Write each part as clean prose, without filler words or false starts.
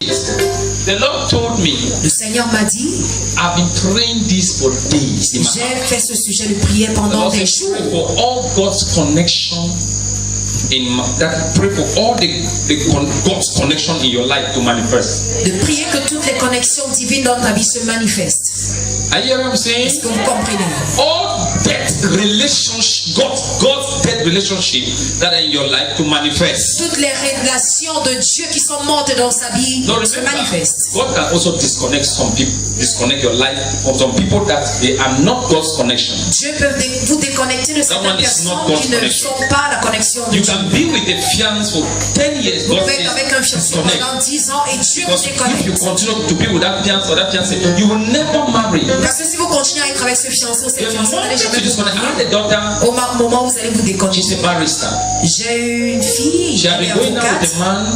The Lord told me, le Seigneur m'a dit, I've been praying this for days. j'ai fait ce sujet de prière pendant des jours. For all God's connection pray for all God's connection in your life to manifest. De prier que toutes les connexions divines dans ta vie se manifestent. Are you hearing what I'm saying? Est-ce que vous comprenez? All that relationship, God's dead relationship that are in your life to manifest. Toutes les relations de Dieu qui sont mortes dans sa vie se manifestent. God can also disconnect some people, disconnect your life from some people that they are not God's connection. Dieu peut vous déconnecter de certaines personnes qui ne sont pas la connexion de You Dieu. can be with a fiance for 10 years. Vous God pouvez être avec un fiancé pendant 10 ans et Dieu vous because if you déconnecte. continue to be with that fiance or that fiancé, you will never marry. Parce que si vous continuez à être avec ce fiancé ou cette The fiancée, vous n'allez moment jamais you vous disconnect, I marier. had a daughter. Au moment où vous allez vous She's déconnecter. a barrister. J'ai eu une fille, She had elle est been going out avocate. with a man.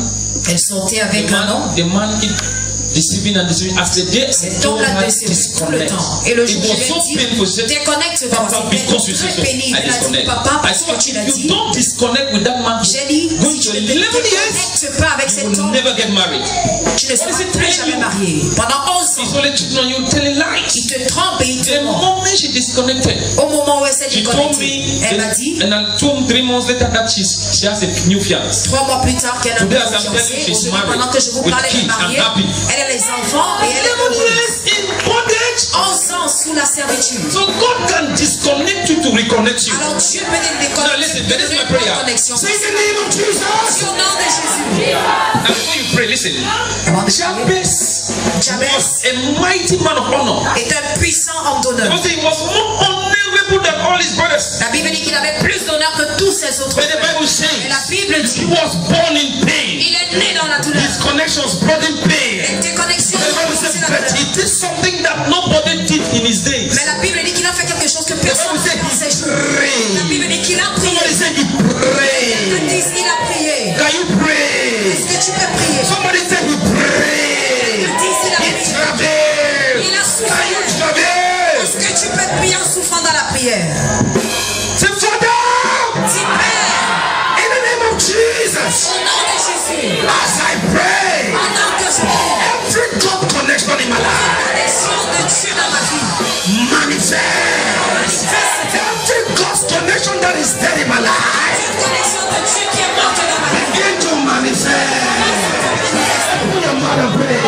Elle sortait avec un homme. The man keep deceiving and deceiving. As the day I Cet told homme her l'a to décédé tout le disconnect, temps. Et le jour it où was je so lui ai painful. She dit, said, déconnecte-toi. Papa, because you C'était said so, très pénible. I Elle a dit, disconnect. papa, I parce que said, tu l'as if you dit. don't disconnect with that man, J'ai dit, going si to tu ne 11 te years, déconnectes pas avec you cet will homme, never get married. tu ne seras What is it plus telling jamais you? marié. Pendant 11 He's ans, only cheating on you, telling lies. il te trompe et il te The ment. moment she disconnected, Au moment où elle s'est she told déconnectée, me, elle m'a dit, and I told 3 months later that she has a new fiance. 3 mois plus tard qu'elle a Today, un as I'm telling you, fiancé, she's aujourd'hui, married pendant que je vous with parle, elle est kids and mariée, happy. elle a les enfants et elle est 11 heureuse. years in bondage. 11 ans sous la servitude. So God can disconnect you to reconnect you. Alors Dieu peut les Now déconnecter. listen, that is my prayer. Connexion. Say the name of Jesus. Au nom de Jésus. And before you pray, listen. Jabez was a mighty man of honor. Est un puissant homme d'honneur. Because he was more honorable than all his brothers. La Bible dit qu'il avait plus d'honneur que tous ses autres But the frères. Bible Et la says Bible he dit was born in pain. il est né dans la douleur. His connections brought him pain. Les déconnexions The Bible ont says causé la that douleur. he did something that nobody did in his days. Mais la Bible dit qu'il a fait quelque chose que The personne Bible n'a fait said dans ses he jours. La Bible prayed. dit qu'il a prié. Somebody said he Quelqu'un prayed. dit il a prié. Can you pray? Est-ce que tu peux prier? Somebody said he prayed. Quelqu'un dit il a He prié. travailled. Il a Can souffert. you travail? Est-ce que tu peux prier en souffrant dans la prière? Say, Father, Dis Père, in the name of Jesus, au nom de Jésus, as I pray, pendant que je prie, every God connection in my life connexion de Dieu dans ma vie, manifest. Every God's connection that is dead in my life cette connexion de Dieu qui est morte dans ma vie, begin to manifest. Open your mouth and pray.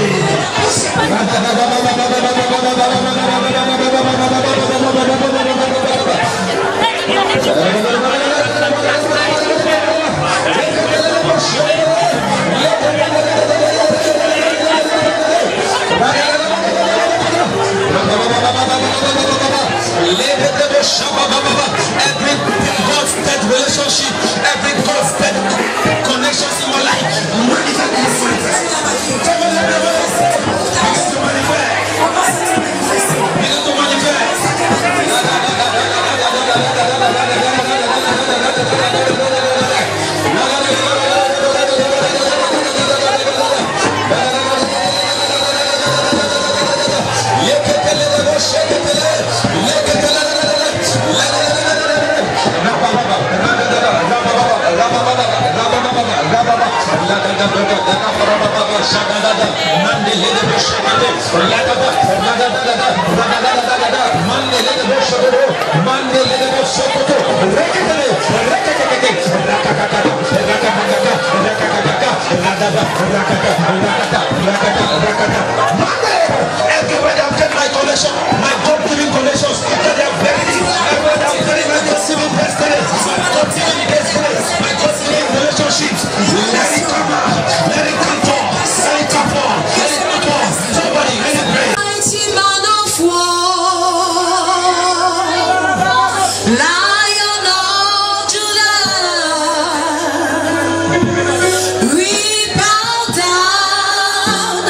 Every God's dead relationship, every God's dead connections in my life, manifest. Begin to manifest. Everybody have taken my connection, my God-given connections, that they are buried. Everybody have taken my God-given destiny, my God-given destiny, my God-given relationships. Let it come out, let it come forth, let it come forth, let it come forth. Somebody, let it pray. mighty man of war, Lion of Judah, we bow down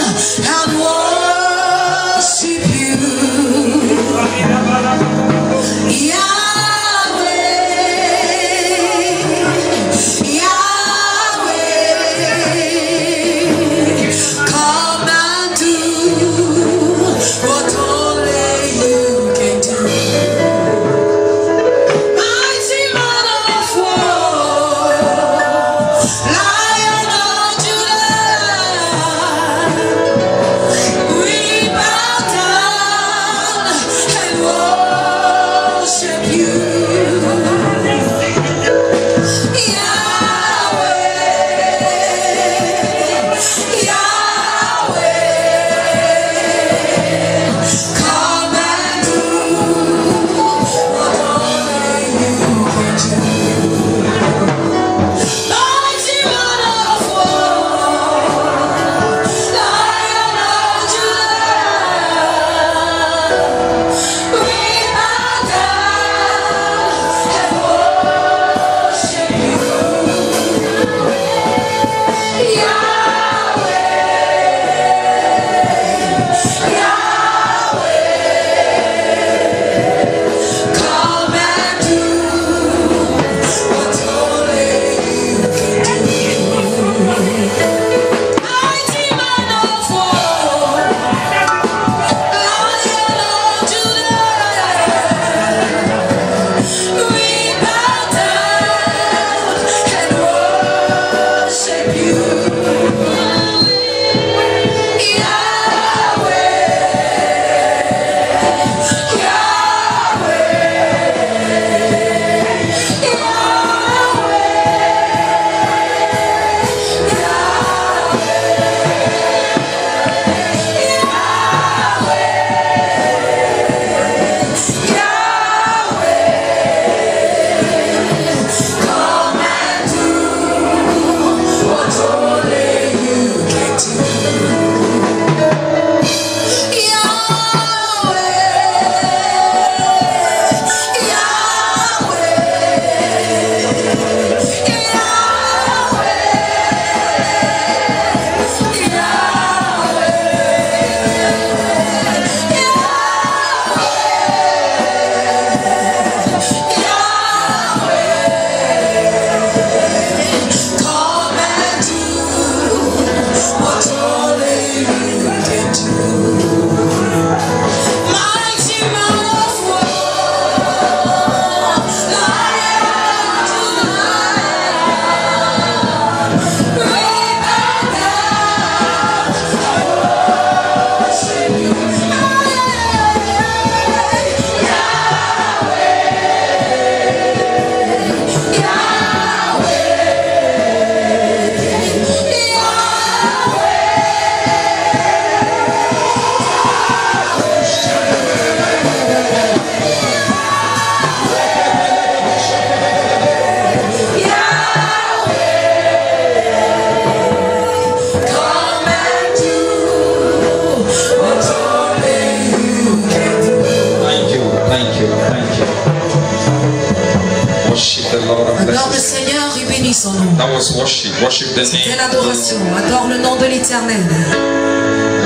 Worship the C'est name. l'adoration. Adore le nom de l'Éternel.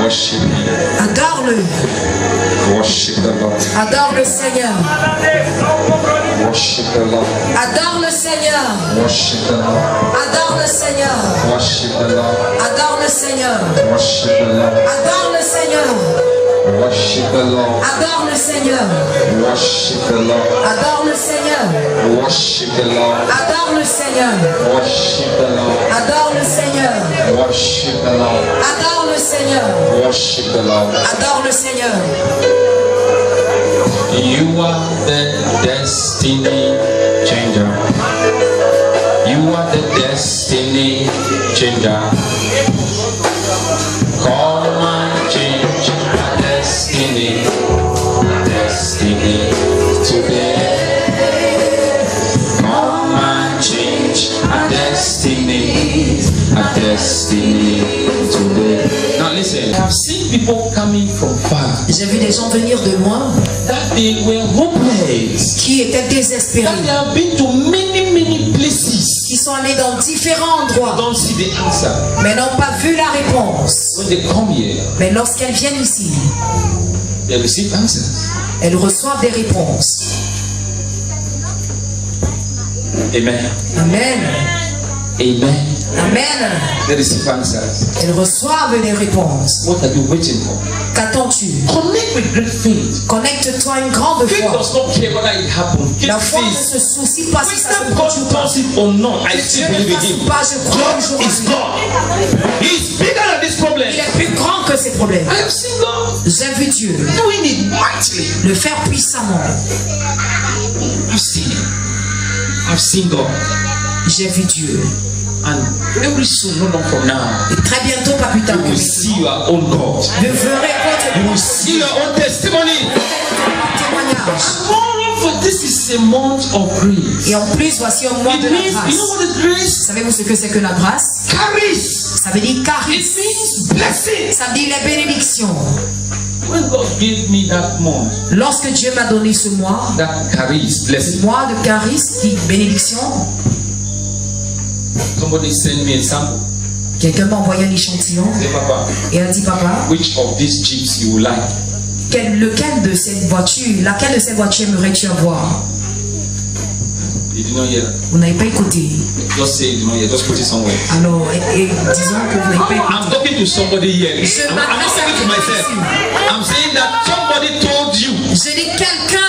Worship Him. Adore-le. Worship the Lord. Adore le Seigneur. Worship the Lord. Adore le Seigneur. Worship the Lord. Adore le Seigneur. Worship the Lord. Adore le Seigneur. Worship the Lord. Adore le Seigneur. Worship the Lord. Adore le Seigneur. Worship the Lord. Adore le Seigneur. Worship the Lord. Adore le Seigneur. Worship the Lord. Adore le Seigneur. Worship the Lord. Adore le Seigneur. Worship the Lord. Adore le Seigneur. You are the destiny changer. You are the destiny changer. Come and change my destiny. Destiny today. Come and change my destiny. My destiny today. Now listen, I have seen people coming from far. J'ai vu des gens venir de loin That they were hopeless. qui étaient désespérés, That they have been to many places. qui sont allés dans différents endroits, Don't see the answer. mais n'ont pas vu la réponse. When they come here, Mais lorsqu'elles viennent ici, they receive answers. elles reçoivent des réponses. Amen. Amen. Amen. Amen. They receive answers. Elles reçoivent des réponses. What are you waiting for? Qu'attends-tu? Connect with great faith. Connecte-toi à une grande Faith foi. does not care whether it happens. La Give foi ne faith. se soucie pas si ça se Whether produit ou God pas. does it or not, I Que still Dieu ne believe in fasse Him. pas, je crois God toujours en is lui. God. He's bigger than this problem. Il est plus grand que ces problèmes. I have seen God J'ai vu Dieu doing it mightily. le faire puissamment. I've seen it. I've seen God. J'ai vu Dieu. And very soon, not long from now, Et très bientôt, pas plus tard you que will maintenant, see your own God. je verrai votre You will see your own testimony. témoignage. Moreover, this is a month of grace. Et en plus, voici un mois It de la means, grâce. you know what is grace? Savez-vous ce que c'est que la grâce? Charis. Ça veut dire It charisme. means blessing. Ça veut dire les bénédictions. When God gave me that month, Lorsque Dieu m'a donné ce mois, that charis blessing, mois de charisme, dit bénédiction, somebody sent me a sample. quelqu'un m'a envoyé un échantillon Say, Papa, et a dit, papa, which of these jeeps you like? laquelle de ces voitures aimerais-tu avoir? You did not hear. Vous n'avez pas écouté. Just say you did not hear. Just put it somewhere. Alors, et disons que vous n'avez pas écouté. I'm talking to somebody here. Je I'm not m'adresse à talking to myself. quelqu'un. I'm saying that somebody told you. Je dis quelqu'un.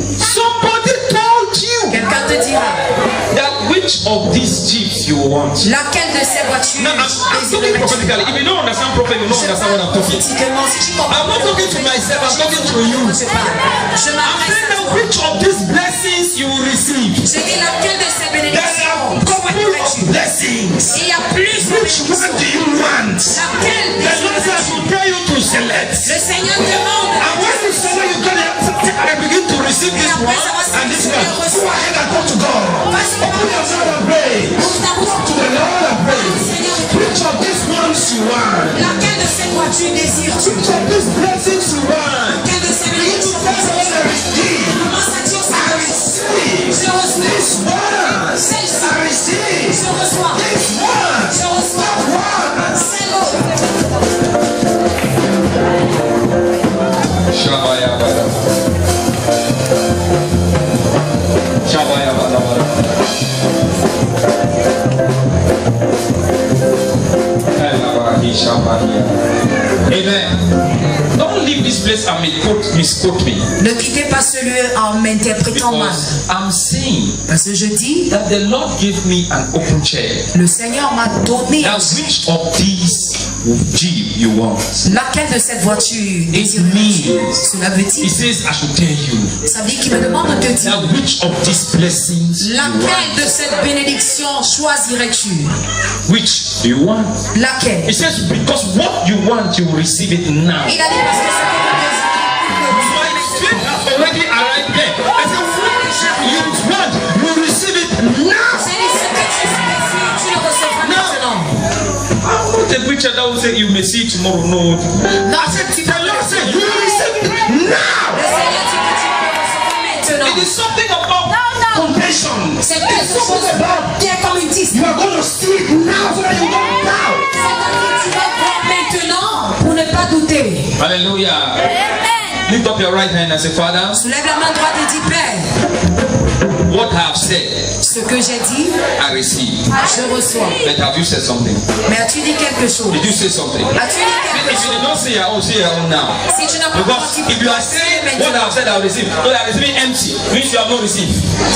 Somebody told you Quelqu'un te dira. that which of these jeeps you want. Laquelle de ces voitures Now, I'm talking prophetically. If you don't understand prophet, you don't understand what I'm talking. prophétiquement, si tu comprends, I'm not talking to myself, I'm talking to you. je parle. Je I'm m'adresse saying à that toi. which of these blessings you will receive. Je dis laquelle de ces There bénédictions are couple choisirais-tu? of blessings. Il y a plus de Which one bénédictions. do you want? Laquelle The Lord désires-tu? says will tell you to select. Le Seigneur demande. And when you select, you can I begin to receive this one and this one. Go ahead and talk to God. Open your mouth and pray. Talk to the Lord and pray. Which of these ones you want? Laquelle de ces voitures désires-tu? Which of these blessings you want? Laquelle de ces Begin to bénédictions tell the Lord I désires-tu? receive. Commence à dire I ça. receive. Je reçois. This one. Celle-ci. I receive. Je reçois. This one. Je reçois. One. C'est l'autre. Shabaya bada. Shabaya bada bada. Elabahi shabaya. Amen. Don't leave this place and misquote me. Ne quittez pas ce lieu en m'interprétant mal. Because I'm saying Parce que je dis, that the Lord gave me an open chair. le Seigneur m'a donné Now which of these jeep you want? laquelle de cette voiture It désires-tu? means, Cela veut he dire, says I should tell you. ça veut dire qu'il me demande de te dire, Now which of these blessings you laquelle want? de cette bénédiction choisirais-tu? Which do you want? Laquelle? He says because what you want you will receive it now. Il a dit parce que ce que My faith has already arrived there. I said what you want you receive it now. j'ai dit ce que tu désires, tu le recevras maintenant. I'm not a preacher that will say you may see it tomorrow. No. Non, tu The Lord said you will receive it now. le Seigneur dit que tu peux le recevoir It maintenant. is something about contention. C'est quelque chose qui est comme une disque. You are going to see it now so that you don't doubt. Tu vas voir maintenant pour ne pas douter. Hallelujah. Lift up your right hand and say, Father, Soulève la main droite et dis, Père, what I have said, ce que j'ai dit, I receive. je reçois. But have you said something? Mais as-tu dit quelque chose? Did you say something? As-tu dit quelque If you chose? did not say your own, say your own now. Si tu n'as pas Because compris, if you are saying what I have said, I will receive. But I receiving empty, means you have not received.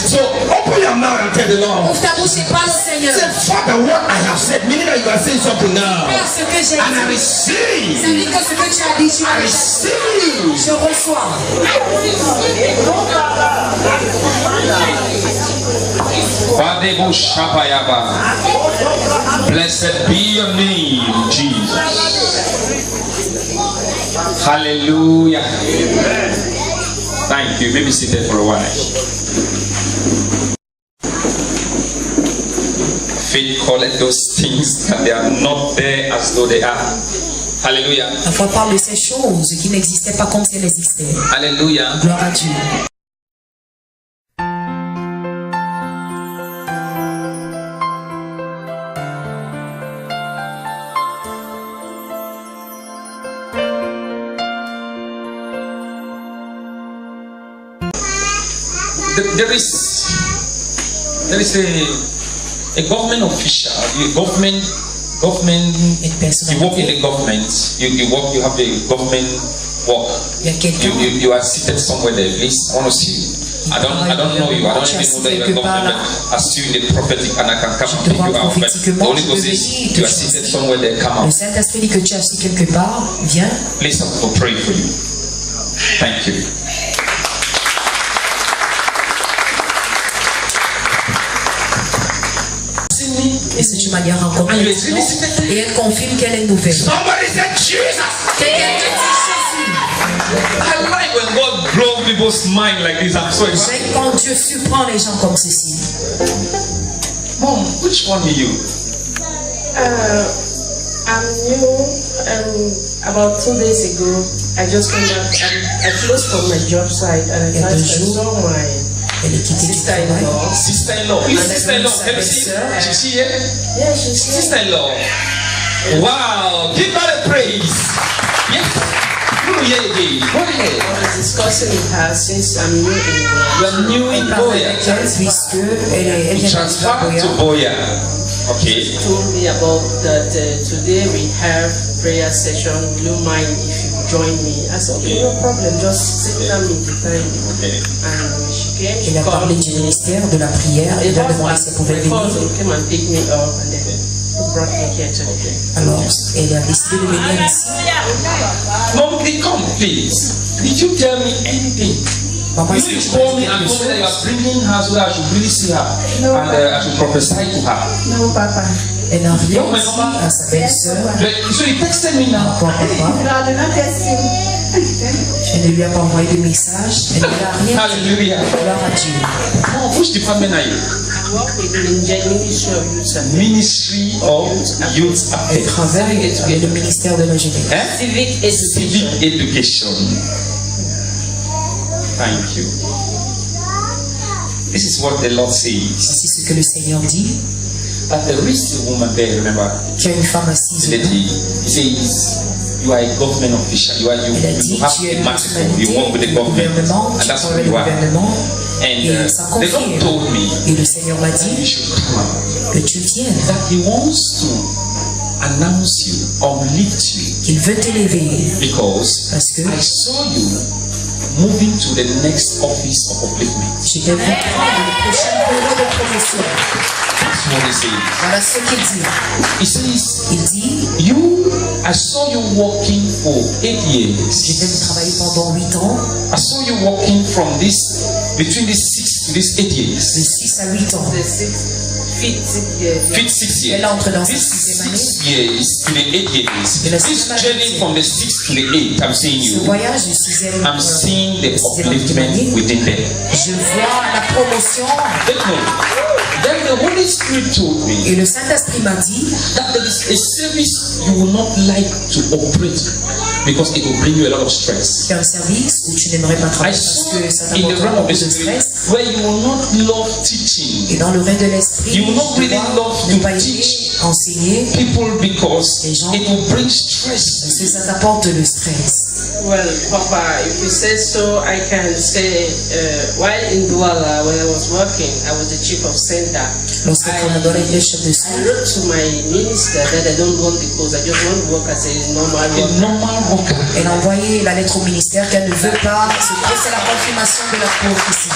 So open your mouth and tell the Lord. ouvre ta bouche et parle au Seigneur. Say, Father, what I have said, meaning that you are saying something now. Père, ce que j'ai And I dit, receive. ça dit que ce que tu as dit, I receive. je reçois. Blessed be your name, Jesus. Hallelujah. Thank you. Maybe sit there for a while. Faith calleth those things that they are not there as though they are. Hallelujah. La foi parle de ces choses qui n'existaient pas comme si elles existaient. Hallelujah. Gloire à Dieu. There is a government official, you work in the government, you have the government work. You are seated somewhere there, please. I want to see you. I don't know you. I don't even know that you are government. I see you in the prophetic and I can come and pick you out. But the Holy Ghost says you are seated somewhere there, come Le out. Saint-Esprit dit que tu es assis quelque part, viens. Please, I will pray for you. Thank you. Et si tu m'as bien rencontré, et elle confirme qu'elle est nouvelle. Somebody said Jesus. Quelqu'un te dit Jésus. I like when God blows people's mind like this. I'm so excited. C'est quand Dieu surprend les gens comme ceci. Mom, which one are you? I'm new. About 2 days ago, I just came back. I closed from my job site and I saw my sister-in-law. Sister-in-law. Who's sister-in-law? Let me see. She's here? Yeah, she's here. Sister-in-law. Wow. Give her a praise. Yes. Go ahead. I was discussing with her since I'm new in You are new in Boya. Puisque elle You vient transfer de to Boya. Okay. She told me about that today we have prayer session. Will you mind if you join me? I said, okay, no problem. Just sit down in the time. Okay. And she came. Elle a parlé du ministère de la prière et elle a demandé si elle pouvait venir. Came and pick me up and then brought me here today. Alors, elle a décidé de venir ici. Mom, come, please. Did you tell me anything? Maman, You est-ce que didn't tu call me peux and dire told me that you quelque are chose? bringing her so that I should really see her and I should prophesy to her. No, Papa. Elle n'a rien dit à sa belle-sœur. So you texted me now. Encore papa. No, I did not text him. Elle ne lui a pas envoyé de message. Elle ne lui a rien dit. Hallelujah. Gloire à Dieu. Oh, which department are you? I work with the Ministry of Youth and Ministry of Youth Elle Affairs. travaille avec le ministère de la jeunesse. Eh? Civic Education. Civic Education. Thank you. This is what the Lord says. Voici ce que le Seigneur dit. That there is a woman there, remember? Tu as une femme assise. The lady, he says, you are a government official. You Elle a dit, have tu es a une microphone. You work with the personnalité du government. gouvernement, And tu that's travailles what le you are. gouvernement. And Et ça the Lord confirme. told me Et le Seigneur m'a you dit should come out. que tu viennes, That he wants to announce you, uplift you, qu'il veut t'élever. because Parce que I saw you moving to the next office of upliftment. je t'ai vu prendre le prochain bureau de promotion. That's what he says. Voilà ce qu'il dit. He says, Il dit, I saw you working for 8 je viens de travailler years. pendant 8 ans, I saw you working between these 6 to these 8 de years. 6 à 8 ans. the fifth year. 6 years. Elle entre dans sa This 6e année. 6 years to the 8 years. Et la This sixième année. journey from the 6 to the 8, I'm seeing Ce you. voyage du 6e I'm seeing the année, upliftment within them. je vois la promotion. Take note. Then the Holy Spirit told me. Et le Saint-Esprit m'a dit that there is a service you will not like to operate because it will bring you a lot of stress. C'est un service où tu n'aimerais pas travailler parce que ça t'apportera beaucoup de stress. Where you will not love teaching. Et dans le règne de l'esprit, you will not really love ne pas to teach enseigner people because les gens, it will bring stress. parce que ça t'apporte le stress. Well, Papa, if you say so, I can say, while in Douala, when I was working, I was the chief of center. Lorsque Canadora était chef de I centre, wrote to my minister that I don't want the post, I just want to work as a normal worker. Elle a envoyé la lettre au ministère qu'elle ne veut pas se c'est la confirmation de la pauvre ici.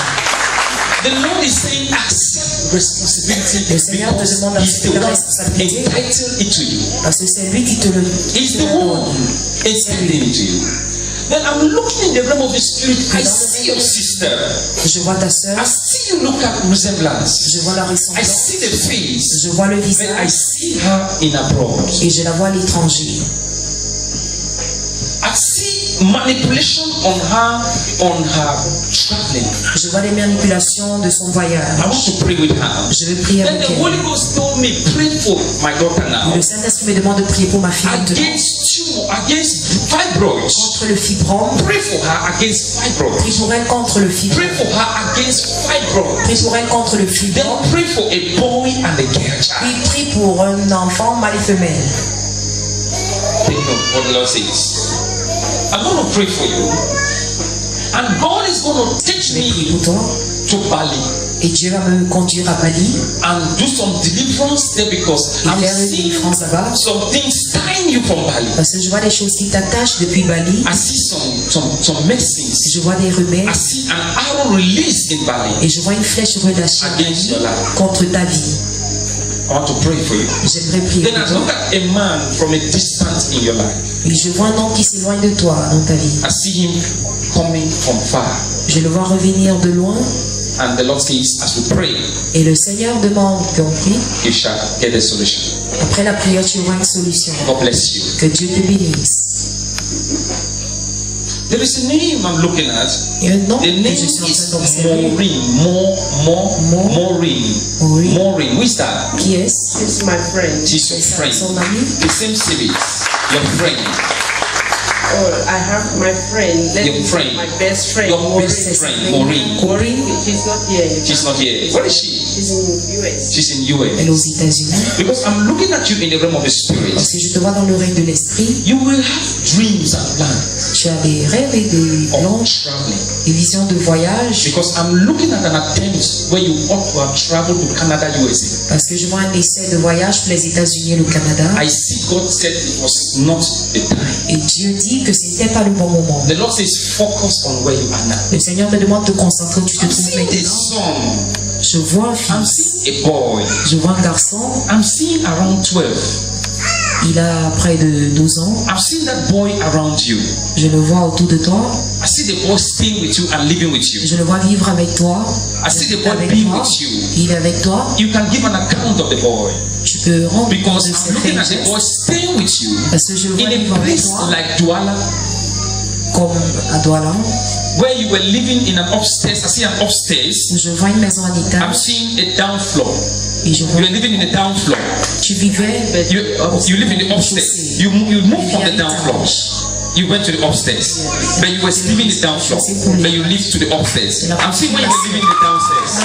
The Lord is saying, accept responsibility. Le Seigneur te demande d'accepter la responsabilité entitled it to you. parce que c'est lui qui te le It's the one entitled it to you. Then I'm looking in the realm of the spirit. I see your sister. Je vois ta sœur. I see you look at resemblance. Je vois la I ressemblance. see the face. Je vois le Then I visage. see her in abroad. Et je la vois à l'étranger. I see manipulation on her traveling. Je vois les manipulations de son voyage. I want to pray with her. Je veux prier Then avec the elle. Holy Ghost told me, pray for my daughter now. Le Saint-Esprit me demande de prier pour ma fille maintenant. Against fibroids. Contre le fibrome. Pray for her against fibroids. Prie pour elle contre le Pray fibrome. for her against fibroids. Prie pour elle contre le Then fibrome. pray for a boy and a girl Puis child. prie pour un enfant mâle et femelle. Take note what the Lord says. I'm going to pray for you. And God is going to take Je vais prier me pour toi. to Bali Et Dieu va me conduire à Bali and do some deliverance there because et I'm faire une seeing délivrance là-bas. some things tying you from Bali. Parce que je vois des choses qui t'attachent depuis Bali. I see some medicines. Je vois des remèdes. I see an arrow released in Bali Et je vois une flèche relâchée against your life. contre ta vie. I want to pray for you. J'aimerais prier Then pour I toi. look at a man from a distance in your life. Et je vois un homme qui s'éloigne de toi dans ta vie. I see him coming from far. Je le vois revenir de loin. And the Lord says, as we pray, Et le Seigneur demande qu'on prie. you shall get a solution. Après la prière, tu auras une solution. God bless you. Que Dieu te bénisse. There is a name I'm looking at. Il y a un nom The que name je suis en train is d'observer. Maureen. Maureen. Who is that? Qui est-ce? She's my friend. She's your friend. Son ami. The same cities. Your friend. Oh, I have my friend. Let Your me friend. say my best friend. Your best friend, Maureen. Maureen, she's not here. She's not here. Where is she? She's in US. She's in Elle est US. aux États-Unis. Because I'm looking at you in the realm of the spirit. Parce que je te vois dans le règne de l'esprit. You will have dreams and plans Tu as des rêves et des plans, of traveling. des visions de voyage. Because I'm looking at an attempt where you ought to have traveled to Canada, USA. Parce que je vois un essai de voyage pour les États-Unis et le Canada. I see God said it was not the time. Et Dieu dit que ce n'était pas le bon moment. The Lord says focus on where you are now. Le Seigneur te demande de te concentrer où tu te I'm trouves seeing a maintenant. son. Je vois un I'm fils. seeing a boy. Je vois un garçon. I'm seeing around 12. Il a près de 12 ans. I've seen that boy around you. Je le vois autour de toi. I see the boy staying with you and living with you. Je le vois vivre avec toi. I see the Il est boy avec being toi. with you. Il est avec toi. You can give an account of the boy Tu peux rendre compte because de I'm cette looking at the boy richesse. staying with you Parce que je le vois in vivre a avec place toi. like Douala, Comme à Douala. where you were living in an upstairs. I see an upstairs. Je vois une maison en I'm étage. seeing a down floor. Et je You vois were living in a down floor. tu vivais. You live in the upstairs. You moved from the down floor. You went to the upstairs. But you were living in the down floor. But you lived to the upstairs. I'm seeing where you were living in the downstairs.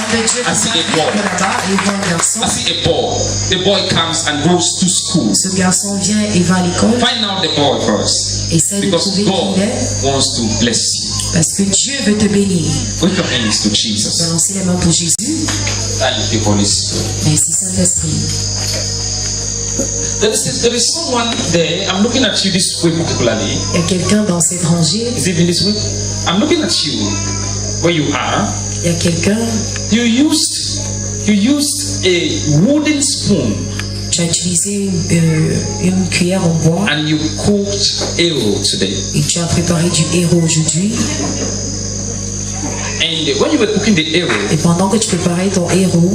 I see a boy. Là-bas et il voit un garçon. I see a boy. The boy comes and goes to school. Ce garçon vient et va à l'école. Find out the boy first. Essaie de Because trouver God qui il est. wants to bless you. Parce que Dieu veut te bénir. With your hands to Jesus. Balancer les mains pour Jésus. Thank you, Holy Spirit. Merci Saint-Esprit. There is someone there. I'm looking at you this way particularly. Il y a quelqu'un dans cette rangée. Is it in this way? I'm looking at you where you are. Il y a quelqu'un. You used a wooden spoon Tu as utilisé une cuillère en bois and you cooked arrow today. et tu as préparé du héros aujourd'hui. And when you were cooking the arrow, Et pendant que tu préparais ton héros,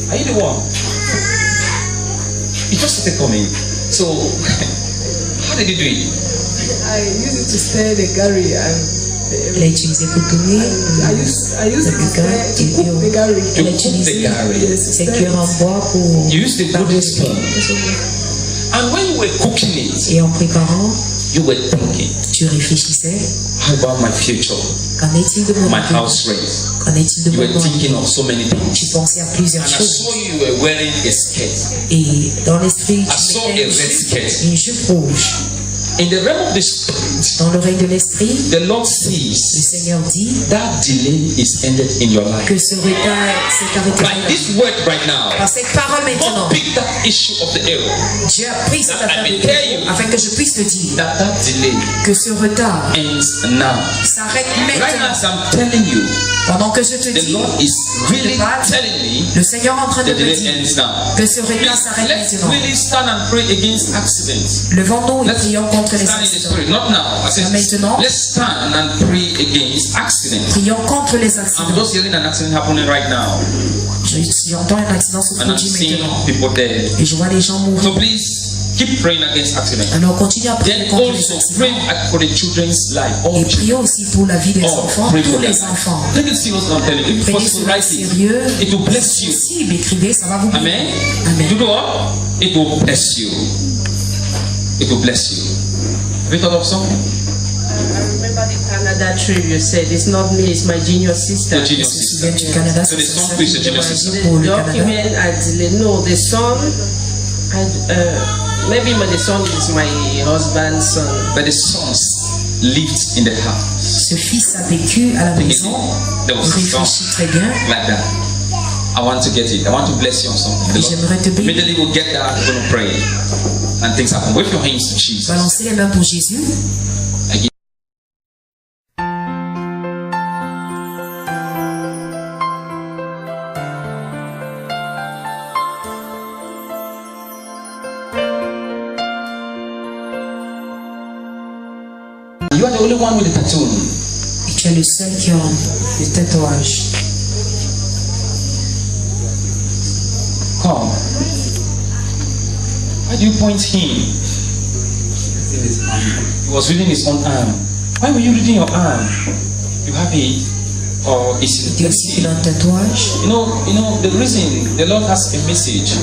are you the one? It just started coming. So, how did you do it? use it to stir the curry. Il a utilisé pour tourner. I use it to cook the curry. Il a utilisé ses cuillères en bois pour. You used the golden spoon. And when you were cooking it, et en préparant, you were thinking, tu réfléchissais. how about my future? Qu'en est-il de mon My avenir? house rent? Qu'en est-il de You mon were thinking of so many things. Tu pensais à plusieurs And I choses. saw you were wearing a skirt. Et dans l'esprit, I saw a red skirt. une jupe rouge. In the realm of the spirit, Dans le règne de l'esprit, the Lord le says Seigneur dit that delay is ended in your life. que ce retard s'est arrêté. By this word right now, Par cette parole maintenant, God pick that issue of the error. Dieu a pris cette That I affaire may de tell you afin que je puisse te dire That delay que ce retard ends now. s'arrête Right now, maintenant. as I'm telling you, Pendant que je te the dis, Lord is really telling me le Seigneur est en train de the me delay dire ends now. que ce retard Please, s'arrête let's maintenant. really stand and pray against accidents. Levons-nous et Let's prions contre les stand in the accidents. spirit, not now. I said, Maintenant. let's stand and pray against accidents. Prions contre les I'm accidents. just hearing an accident happening right now, J'entends un accident se and I'm produire seeing maintenant. people dead. Et je vois les gens mourir. So please keep praying against accidents. Alors continue à prier Then contre les also accidents. pray for the children's life. All Et children. prions aussi pour la vie des Oh, enfants, pray tous for les them. enfants. Take it serious, I'm telling you. If Prenez possible, cela write it. sérieux. It will bless you. Si écrivez, ça va vous bénir. Amen. Amen. You know what? It will bless you. It will bless you. Have you thought of something? I remember the Canada trip you said. It's not me, it's my junior sister. The genius Si sister. vient du Canada, So the c'est son ça preached qui the genius doit sister. agir pour The le Canada. document I delayed. No, the son. Maybe the son is my husband's son. But the sons lived in the house. Ce fils a vécu à la maison. There was a son Réfléchis très bien. like that. I want to get it. I want to bless you on something. The Et Lord j'aimerais te bénir. immediately we'll get that. We're going to pray. And things happen. Wave your hands to Jesus. Balancez les mains pour Jésus. I give You are the only one with the tattoo. Et tu es le seul qui a le tatouage. Come. Why do you point him? He was reading his own arm. Why were you reading your arm? You have it, or is it? Tu as aussi un tatouage. You know the reason the Lord has a message.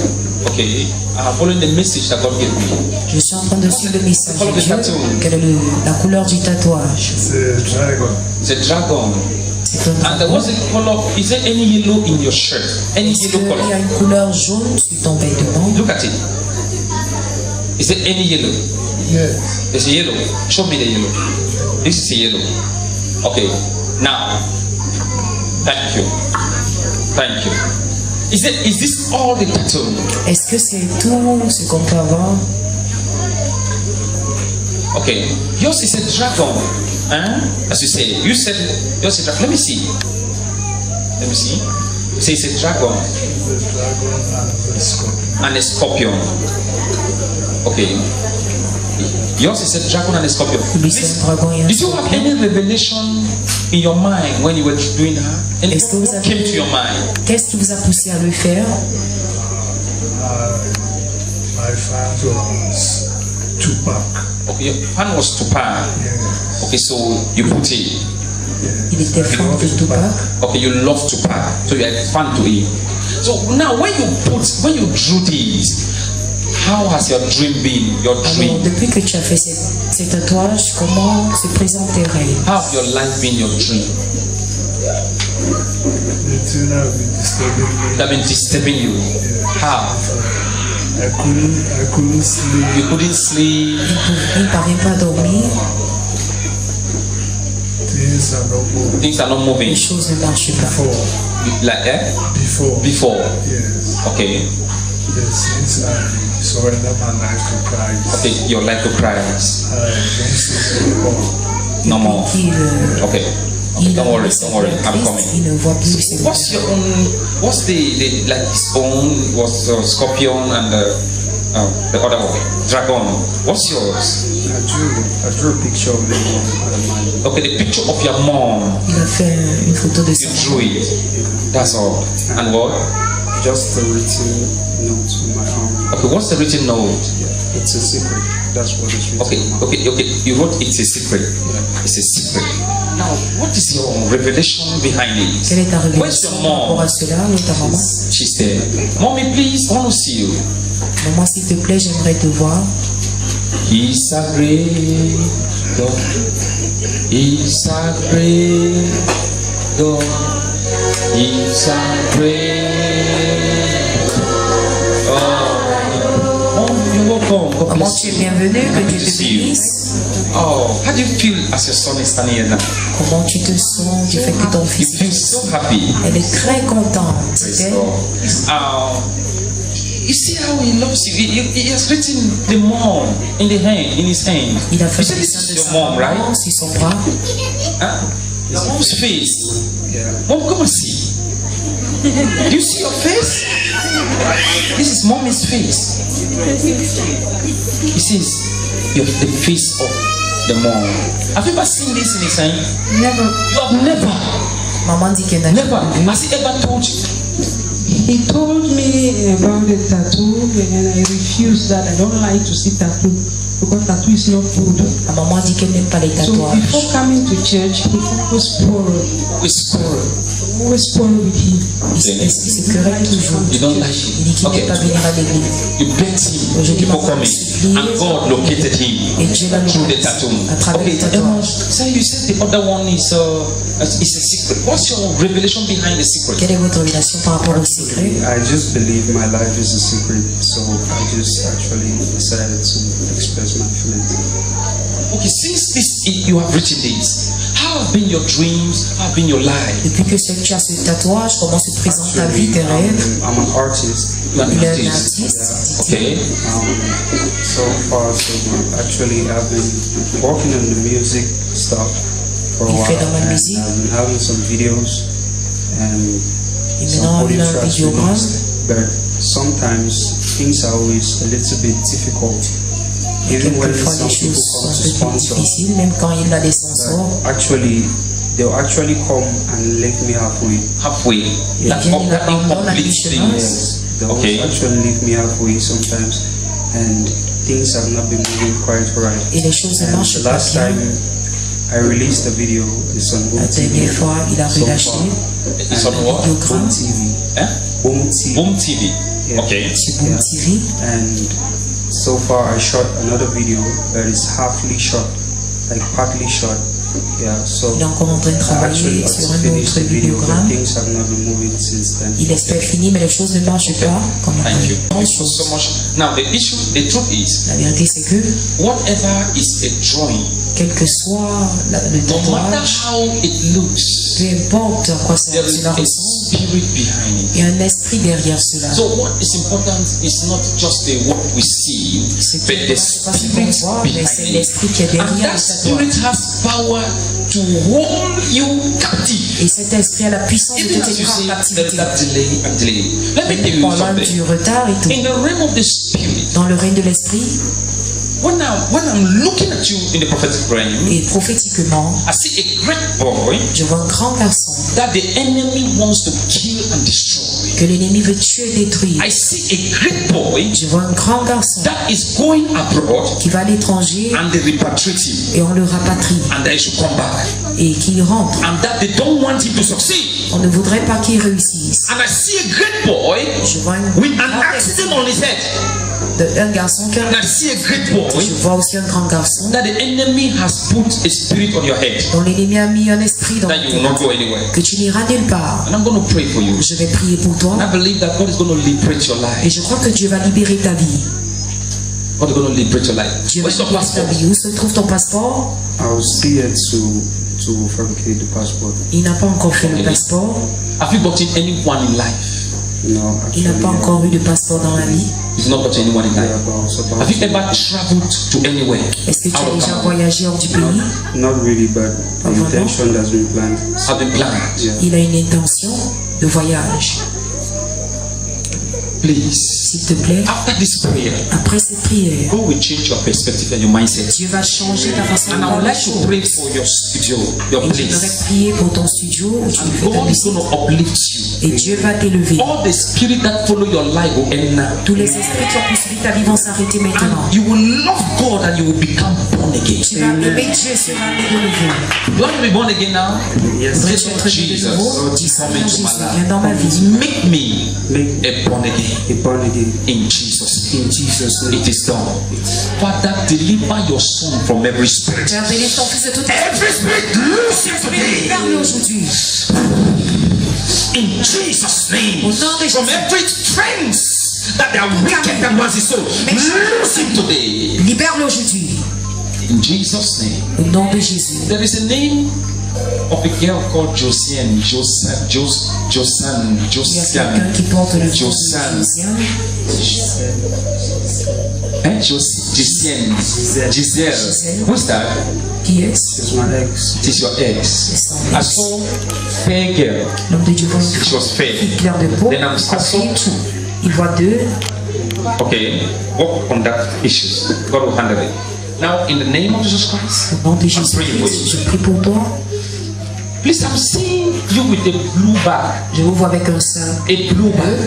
Okay, I am following the message that God gave me. Je suis en train de suivre le message Follow de the Dieu. tattoo. Quelle est la couleur du tatouage? C'est dragon. It's a dragon. C'est un And dragon. what's the color? Is there any yellow in your shirt? Any Est-ce yellow qu'il y a color? une couleur jaune sur ton vêtement? Look at it. Is there any yellow? Yes. There's a yellow. Show me the yellow. This is a yellow. Okay. Now, thank you. Thank you. Is this all the tattoo? Est-ce que c'est tout ce qu'on peut avoir? Okay. Yours is a dragon. Huh? As you say. You said yours is a dragon. Let me see. Let me see. You say it's a dragon The dragon and the scorpion. and a scorpion. Okay. Yours is a dragon and a scorpion. Lui, c'est un dragon et un Did you have any revelation in your mind when you were doing that? And Est-ce que vous what came to your mind? Qu'est-ce qui vous a poussé à le faire? My father was Tupac. Okay, your fan was Tupac. Yes. Okay, so you put it. Il était fan de Tupac. Okay, you love Tupac, so you are a fan to him. So now, when you drew this, how has your dream been? Your Alors, dream. depuis que tu as fait ces tatouages, comment se présentent tes rêves? How have your life been? Your dream. The thing have been disturbing me. That been disturbing you. How? I couldn't sleep. You couldn't sleep. Il ne parvient pas à dormir, Things are not moving. Things are not moving. les choses ne marchent pas. Like Before. before. Yes. Okay. Since I surrender my life to Christ, Okay, your life to Christ. I don't see anymore. No more. Qu'il Okay. Okay, don't worry. Don't worry. I'm coming. il ne voit plus ses What's your own? What's the like his own? Was scorpion and the other one, dragon? What's yours? I drew a picture of the mom. Okay, the picture of your mom. Il a fait une photo de You sa drew it. That's all. And what? Just a written note on my arm. Okay, what's the written note? It's a secret. That's what it's written. Okay. You wrote it's a secret. Yeah. It's a secret. Now, what is your revelation behind it? Quelle est ta Where's your révélation par rapport mom? à cela? Où est ta maman? She's there. Mommy, please, I want to see you. Maman, s'il te plaît, j'aimerais te voir. He's a great God. He's a great God. He's a great God. Oh, you're welcome. God Maman, bless tu es you. bienvenue, que Happy Dieu to te see you. bénisse. Oh, how do you feel as your son is standing here now? Comment tu te sens du fait que ton You fils feel so happy. Elle est très contente. Praise ok? God. You see how he loves you. He has written the mom in his hand. Il a You fait said le this dessin is de your sa mom, right? maman sur son bras. Huh? Your mom's face. Yeah. Mom, come and see. Do you see your face? This is mommy's face. He says, the face of the mom. Have you ever seen this in his hand? Never. You have never. Maman dit qu'elle n'a Never. Has he ever told you? He told me about the tattoo and I refused that. I don't like to see tattoo because tattoo is not good. La maman dit qu'elle n'aime pas les So tatouages. before coming to church, he always quarreled. Always quarrel with him. Il se querelle toujours. You don't like him. Il dit qu'il Okay. n'aime pas venir à l'église. You begged him before coming, and God located him Et Dieu l'a through the localisé tattoo. à travers Okay, le tatouage. so you said the other one is a secret. What's your revelation behind the secret? Quelle est votre relation par rapport au secret? I just believe my life is a secret, so I just actually decided to express my feelings. Okay, since you have written this, how have been your dreams? How have been your life? Depuis que tu as ce tatouage, comment se présente ta vie, tes rêves? I'm an artist. You are an Il est un artist. artiste. Okay. So far, so good. Actually, I've been working on the music stuff for a Il while, fait dans la and musique. I've been having some videos and Et some maintenant, il audio a un tracks vidéogramme. released. But sometimes things are always a little bit difficult. Even when Quelquefois, some les people choses sont come un to peu plus sponsor, difficiles, même quand il a des sponsors. actually, they'll actually come and leave me halfway. Halfway. Il That, vient, il that abandonne à incomplete mi-chemin. thing. Yes, they'll Okay. actually leave me halfway sometimes, and things have not been moving quite right. Et les choses ne And marchent the pas last bien. time I released a video, it's on La Boom TV. dernière fois, il a So relâché far. It's on what? Boom vidéogramme TV. Eh? Boom TV. Boom TV. Yeah. Okay. sur Boom Yeah. TV. And so far I shot another video that is halfly shot, like partly shot. Yeah, so Il est encore en train de I travailler actually sur un finished autre the video, but vidéogramme. things have not been moving since then. Il espère finir, mais les choses ne marchent pas comme il Thank you. veut. Thank you so much. Now the truth is, La vérité, c'est que, whatever is a drawing, quel que soit le no matter tatouage, how it looks, peu importe à quoi there is cela a ressemble, spirit behind it. il y a un esprit derrière cela. So what is important is not just what we see, C'est but the pas ce qu'on spirit voit, mais c'est behind it. l'esprit qui est And derrière that le spirit tatouage. has power to hold you captive. Et cet esprit a la puissance de Even te as you tenir en say, there is captivité. that delay and delay. Let me tell you Pendant something. du retard et tout. In the realm of the spirit, Dans le règne de l'esprit, when I'm looking at you in the prophetic realm, et prophétiquement, I see a great boy je vois un grand garçon that the enemy wants to kill and destroy. que l'ennemi veut tuer et détruire. I see a great boy Je vois un grand garçon that is going abroad qui va à l'étranger and they repatriate him et on le rapatrie and that he should come back. et qu'il rentre. And that they don't want him to succeed. On ne voudrait pas qu'il réussisse. And I see a great boy Je vois with an accident on his head. un garçon qui a... And I see a great boy Je vois aussi un grand garçon that the enemy has put a spirit on your head dont l'ennemi a mis un esprit dans that you will not go anywhere. que tu n'iras nulle part. And I'm going to pray for you. Je vais prier pour toi And I believe that God is going to liberate your et life. je crois que Dieu va libérer ta vie. God is going to liberate your life. Dieu va Where's your libérer ta passport? vie. Où se trouve ton passeport? I was still yet to fabricate the passport. Il n'a pas encore fait le Okay. passeport. Have you gotten anyone in life? No, Il n'a actually, pas encore eu de passeport dans la vie. He's not gotten anyone in yeah, life. but I was about Have you to. ever traveled to anywhere? Est-ce que tu as Out of déjà Cameroon? voyagé hors du pays? Not really, but the vraiment? intention has been planned. Have been planned. Yeah. Il a une intention de voyage. Please. S'il te plaît, after this prayer, après cette prière, God will change your perspective and your mindset. Dieu va changer ta façon de And I voir would la like to chose. pray for your studio, your Et j'aimerais place. prier pour ton studio où tu And fais ta God is musique. going to uplift you. Et Dieu va t'élever. All the spirit that follow your life will end now. Tous les esprits qui ont poursuivi ta vie vont s'arrêter maintenant. And you will love God and you will become born again. Tu vas aimer Dieu, tu vas aimer de nouveau. You want to be born again now? Yes. Voudrais-tu être né de Jesus, nouveau? Dis ça, Jésus, viens dans ma vie. make me a born again. Born again. In Jesus' name. In Jesus' name. It is done. Father, deliver your son from every spirit. Père, délivre ton fils de toute Every spirit, loose it today. Libère-le aujourd'hui. In Jesus' name. Au nom de From Jésus. every strength that they are wicked and was his soul. Loose him today. Libère-le aujourd'hui. In Jesus' name. Au nom de Jésus. There is a name of a girl called Josiane. Il y a quelqu'un qui porte le nom de Josiane. Giselle. Who's that? Qui est? It's my ex. It is your ex. I saw fair girl. L'homme de Dieu voit She was fair. une clair de peau. Then I saw two. Il voit deux. Okay, work on that issues. God will handle it. Now, in the name of Jesus Christ, Au nom de I'm Jésus praying for Christ, you. je prie pour toi. Please, I'm seeing you with a blue bag. Je vous vois avec un sac. A blue bag.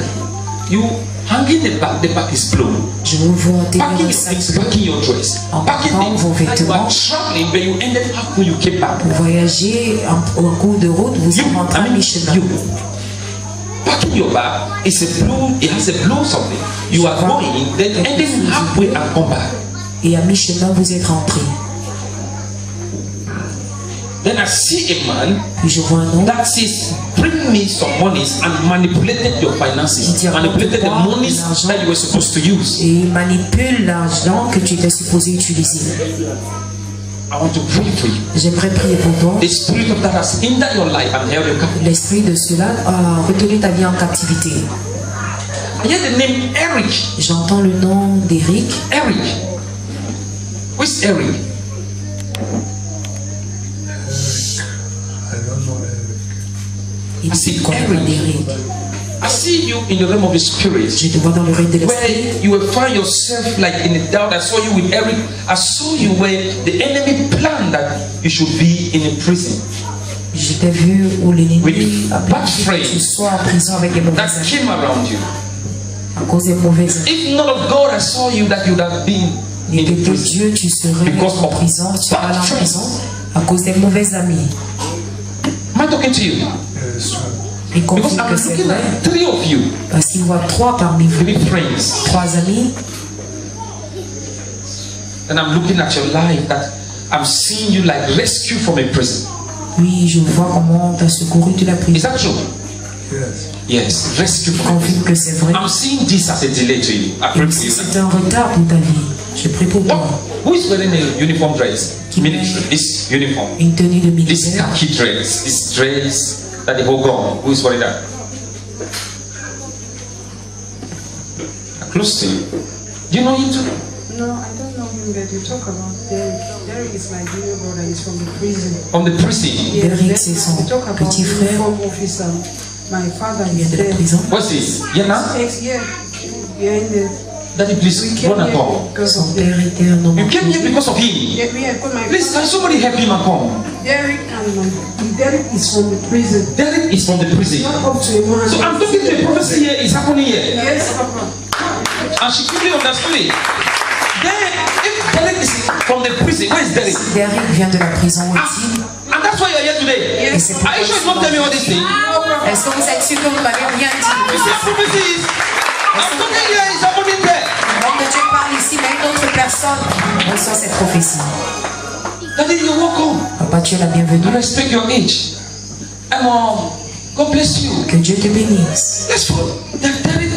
You hanging the bag is blue. Je vous vois Packing derrière un your sac. things, packing your dress, En packing packing things. vos You vêtements. are traveling, but you ended up when you came back. Vous voyagez en cours de route, vous êtes rentré à mi-chemin. you packing your bag is a blue. It has a blue something. You are going, then ending halfway and come back. Et à mi-chemin, vous êtes rentré. Then I see a man Puis je vois un homme that says, "Bring me some monies," and manipulated your finances, Il dit, manipulated the apporte-moi monies l'argent. that you were supposed to use. et il manipule l'argent que tu étais supposé utiliser. I want to pray for you. J'aimerais prier pour toi. The spirit of that has hindered your life and held you captive. L'esprit de cela a retenu ta vie en captivité. I hear the name Eric. J'entends le nom d'Éric. Eric. Who's Eric? Il dit qu'on est d'Éric. I see you in the realm of the spirit. Je te vois dans le règne de l'esprit. Where you will find yourself like in a doubt. I saw you with Eric. I saw you where the enemy planned that you should be in a prison. Je t'ai vu où l'ennemi With a bad permis que tu friends sois en prison avec des mauvais that amis. came around you. À cause des mauvais amis. If not of God, I saw you that you would have been Et in que de prison. Dieu, tu serais Because en of prison, tu serais bad en friends. prison à cause des mauvais amis. Am I talking to you? Et Because confirme I'm que c'est looking vrai. at three of you, Parce qu'il voit trois parmi vous. three friends, Trois amis. and I'm looking at your life that I'm seeing you like rescue from a prison. Oui, je vois comment tu as secouru de la Is prison. that true? Yes, rescue from a Confirme prison. que c'est vrai. I'm seeing this as a delay to you. I Et pray for aussi, you. c'est un retard pour ta vie. Je prie pour toi. Who is wearing a uniform dress? Military. This uniform. Une tenue de This militaire. khaki dress. This dress that the whole gone. Who is wearing that? Close to you. Do you know him too? No, I don't know him that you talk about. Derek is my junior brother. He's from the prison. From the prison. Derek, c'est son We talk about petit frère. uniform officer. My father Il is vient de la there. prison. What's this? Yana? Yeah, we are in the. Daddy, please We came run and here come. because Son of père Derek. était un homme You en came here prison. because of him. Yeah, we have got my Please, can father. somebody help him and come? Derek and Derek is from the prison. Derek is from the prison. Not up to a man. So I'm talking to the prophecy here is happening here. Yes, Papa. And she quickly understood it. Then, if Derek is from the prison, where is Derek? Derek vient de la prison aussi. And that's why you're here today. Et c'est pourquoi Are you sure you won't tell me all these things? Est-ce que vous êtes sûr que vous m'avez rien You dit? see, prophecies. I'm talking here is happening there. L'homme de Dieu parle ici, mais une autre personne reçoit cette prophétie. Daddy, you're welcome. Papa, tu es la bienvenue. I respect your age. And God bless you. Que Dieu te bénisse. Let's go. Derek,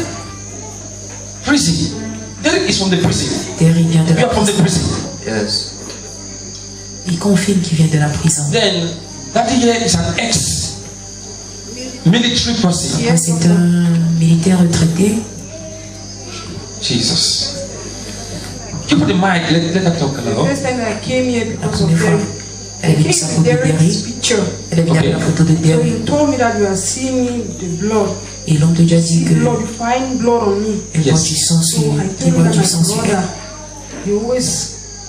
prison. Derek is from the prison. Derek vient de You la are from the prison. prison. Yes. Il confirme qu'il vient de la prison. Then, Daddy here is an ex-military person. Après, c'est un militaire retraité. Jesus. Give her the mic. Let her talk a The little. first time I came here La because of première fois, Derek. elle I est venue came sa to copie Derek's Derek. speech. picture. Elle est venue avec la photo de So Derry. you told me that you are seeing me the blood. Et l'on te dit que Blood, fine blood on me. elle voit du sang So sur I elle. tell you voit that du my sang sur brother, elle.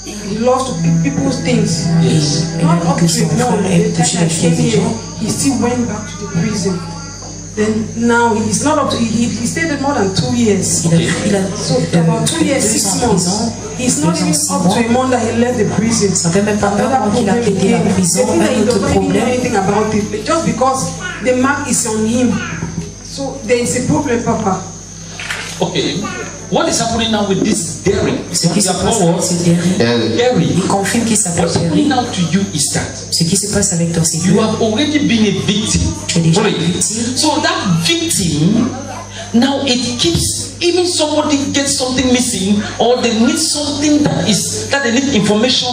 he loves to pick people's things. Yes. Elle Not a up dit que to son a frère month, aime the toucher time les I came choses des here, gens. he still went back to the prison. Then now he's not up to, he stayed there more than 2 years. Il a So about 2 years, 6 months. He's not even up to a month that he left the prison. Ça fait même pas un Another mois qu'il a problem quitté la again. prison. They think that Un he autre doesn't even know problème. anything about it, but just because the mark is on him. So there is a problem, Papa. Okay. What is happening now with this Derry? Ce qui se passe avec ce Derry, Derry. il confirme qu'il s'appelle What's Derry. happening now to you is that Ce qui se passe avec toi, c'est que you have already been a victim. tu es déjà Already. victime. So that victim, now it keeps, even somebody gets something missing or they need something that they need information,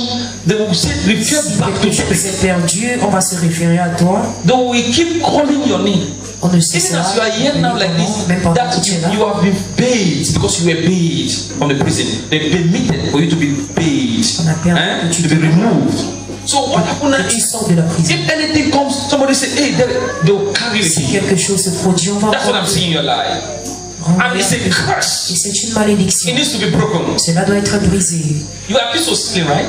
they will say refer back to Quelque chose you. est perdu, on va se référer à toi. They will keep calling your name. On ne Even cessera as you are here now like this, même pendant that que tu es là. you have been paid because you were paid from the prison. They permitted for you to be paid, On a permis que tu to be removed. So what happened now Tu is, sors de la prison. if anything comes, somebody say, hey, they will carry you Si here. quelque chose se produit, on va That's what I'm prendre. seeing in your life. And it's a Et curse. c'est une malédiction. It needs to be broken. Cela doit être brisé. You are accused of stealing, right?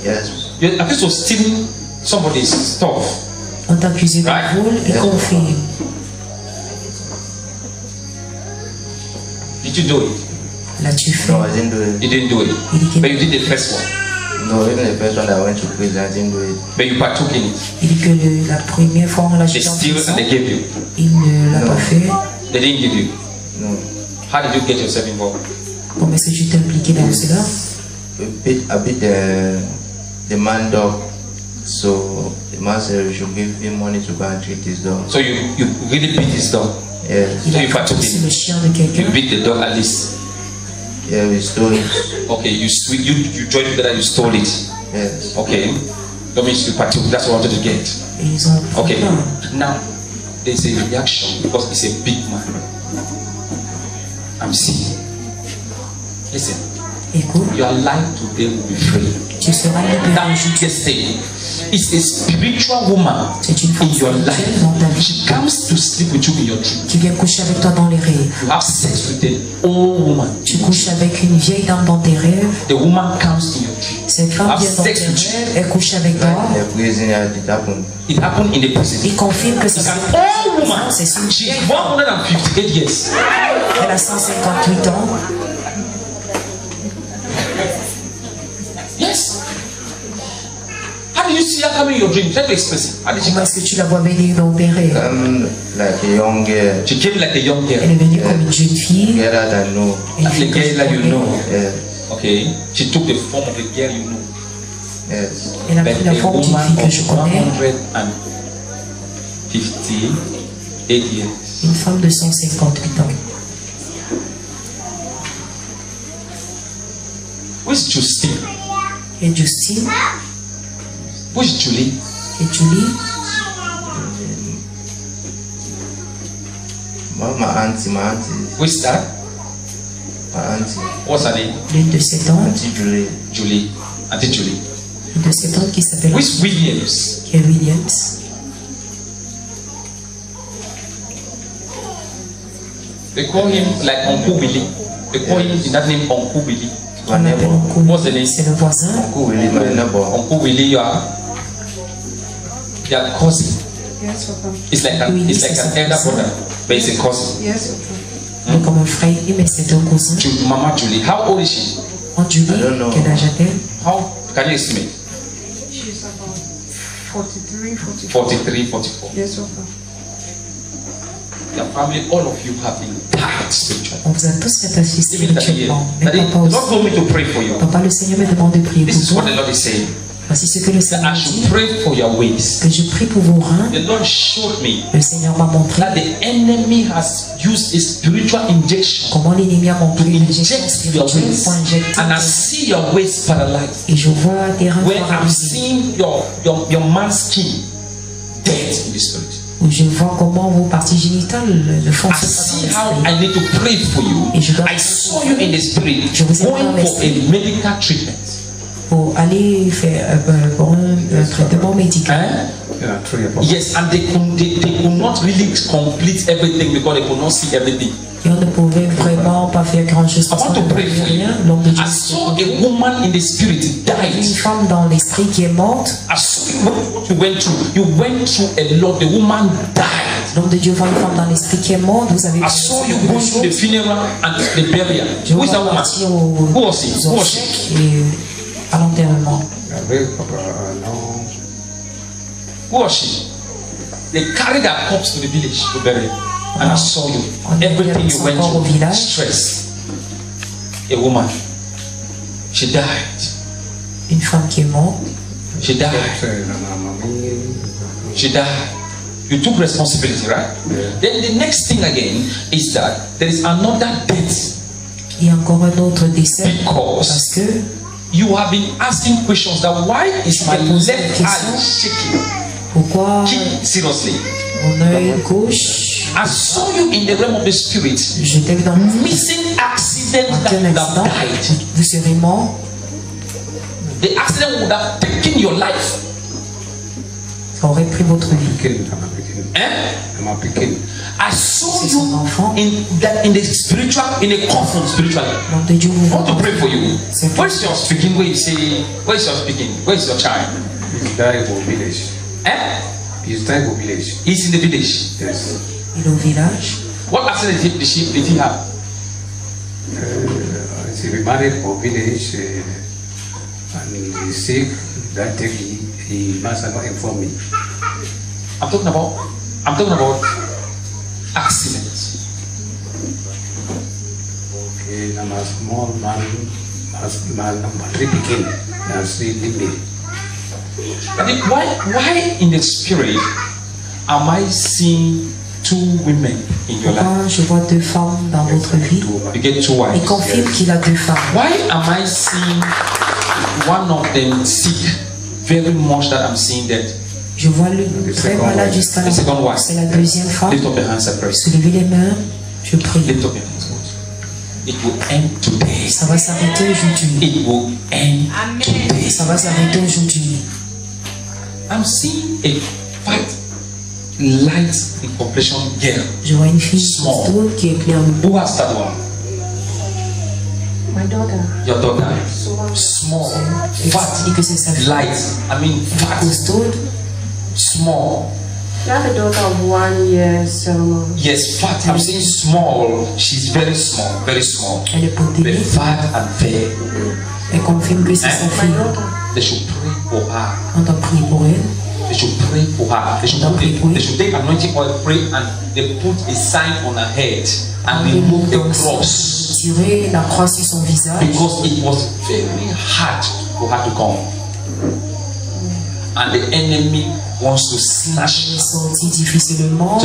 Yes. You're accused of stealing somebody's stuff. On t'a accusé de Right. vol et confirme. Did you do it? L'as-tu fait? No, I didn't do it. You didn't do it. Il dit But que- you did the first one. No, even the first one that I went to prison, I didn't do it. But you partook in it. il dit que la première fois on l'a They jeté en steal prison, and they gave you. il ne l'a Non. pas fait. They didn't give you. No. How did you get yourself involved? Comment est-ce que tu t'es impliqué dans cela? I beat the man dog, so the man said we should give him money to go and treat his dog. So you really beat this dog. Yes. Il So a you partook poussé in le it. chien de You quelqu'un. beat the dog at least. Yeah, we stole it. Okay, you joined together, you stole it. Yes. Okay. That means you partook. That's what I wanted to get. Et ils ont Okay. pris peur. Now, there's a reaction because it's a big man. I'm seeing. Listen, Écoute, your life today will be free. tu seras libéré. That biggest thing is a spiritual woman C'est une in femme your spirituelle life. dans ta vie She comes to sleep with you in your dream. qui vient coucher avec toi dans les rêves. You have sex with an old woman. Tu couches avec une vieille dame dans tes rêves. The woman comes in your dream. Cette femme Have vient dans tes sex with you. rêves, elle couche avec toi. In the prison, it happened. It happened in the prison. Il confirme que c'est It's an old woman. C'est une She's vieille. 158 years. Elle a 158 ans. Yes. How did you see her coming in your dream? Try to express it. How did she Comment come? est-ce que tu la vois venir dans tes rêves? Like a young girl, She came like a young Elle girl. est venue comme une jeune fille. girl that I know. Une Like fille a que girl je that you connais. know. Yes. Okay. She took the form of a girl you know. Yes. Elle a But pris la a forme d'une woman fille que of je connais. 158 years. Une femme de 158 ans. Who's Justine? Et Justine Who's Julie? et Julie. My auntie. Who's that? My auntie. What's her name? L'une de ses tantes. Auntie Julie. Julie. Auntie Julie. Une de ses tantes qui s'appelle Who's Williams? qui est Williams. They call him like Uncle Willie. They call him in that name Uncle Willie. My On l'appelle neighbor. Uncle. What's the name? C'est le voisin. Uncle Willie, my neighbor. Uncle Willie, you are cousin. Yes, Papa. It's like an elder brother, but it's a cousin. Yes, Papa. Donc, comme un frère, mais c'est un cousin. Mama Julie, how old is she? En Julie, I don't know. quel âge a-t-elle? How can you estimate? She's about 43, 44. 43, 44. Yes, Papa. Your family, all of you have been tagged spiritually. On vous a tous fait assis Even that year. spirituellement. Mais That is, papa the aussi. Lord told me to pray for you. Papa, le Seigneur me demande de prier This is pour what toi. the Lord is saying. Voici ce que le That Seigneur I should dit. pray for your ways. Que je prie pour vos reins. The Lord showed me Le Seigneur m'a montré that the enemy has used a spiritual injection comment l'ennemi a montré to une injection inject your spirituelle ways. pour injecter. And I see your ways paralyzed. Et je vois des reins Where I'm paralysés. seeing your man's skin dead in the spirit. Où je vois comment vos parties génitales ne I fonctionnent see pas how dans l'esprit. I need to pray for you. Et je dois- I saw you in the spirit Je vous ai vu dans going for l'esprit. a medical treatment. Pour aller faire pour un traitement médical. Hein? Yes, and they could not really complete everything because they could not see everything. Et on ne pouvait vraiment pas faire grand chose. I want to pray for you. I saw a woman in the spirit died. Une femme dans l'esprit qui est morte. I saw what you went through. You went through a lot. The woman died. L'homme de Dieu voit une femme dans l'esprit qui est morte. Vous avez. I saw you going to the funeral and the burial. Who is that woman? Who was he? Who was she? À l'enterrement. Who was she? They carried her corpse to the village to bury it. And I saw you. Everything you went through. Stress. A woman. She died. Une femme qui est morte. She died. She died. You took responsibility, right? Yeah. Then the next thing again is that there is another death. Il y a encore un autre décès. Parce que you have been asking questions that why is my left eye shaking? Pourquoi? Seriously. Mon œil gauche. I saw you in the realm of the spirit. Je t'ai vu dans missing accident that would have died. Vous serez mort. The accident would have taken your life. Ça aurait pris votre vie. I saw you in the spiritual, in a coffin spiritually. I want to pray for you. Where's your speaking? Where you say, where's your speaking? Where's your child? He's died in village. He's died in village. He's in the village. Yes. Il est au village. What accident did he have? He remarried for village and he's sick. That day he must not inform me. I'm talking about accidents. Okay, I'm a small man number 3 begin. That's the Why in the spirit am I seeing 2 women in your life? Je vois 2 femmes dans votre vie. You get 2 wives. Il confirme qu'il a 2 femmes. Why am I seeing one of them sick very much that I'm seeing that? Je vois l'une très malade jusqu'à la mort. C'est la deuxième femme. Lift up your hands and pray. Soulevez les mains. Je prie. Lift up your hands. It will end today. Ça va s'arrêter aujourd'hui. It will end today. Ça va s'arrêter aujourd'hui. I'm seeing a white, light in complexion girl. Je vois une fille costaud qui est claire. Who has that one? My daughter. Your daughter. Small. Fat. Light. I mean fat. Costaud. Small. I have a daughter of 1 year, so. Yes, fat. I'm saying small. She's very small. Very small. Elle est very fat and fair. Elle confirme que c'est sa fille. They should pray for her. On doit prier pour elle. They should pray for her. They should take anointing oil, pray, and they put a sign on her head and remove the cross. Tirer la croix sur son visage. Because it was very hard for her to come. And the enemy wants to snatch her. So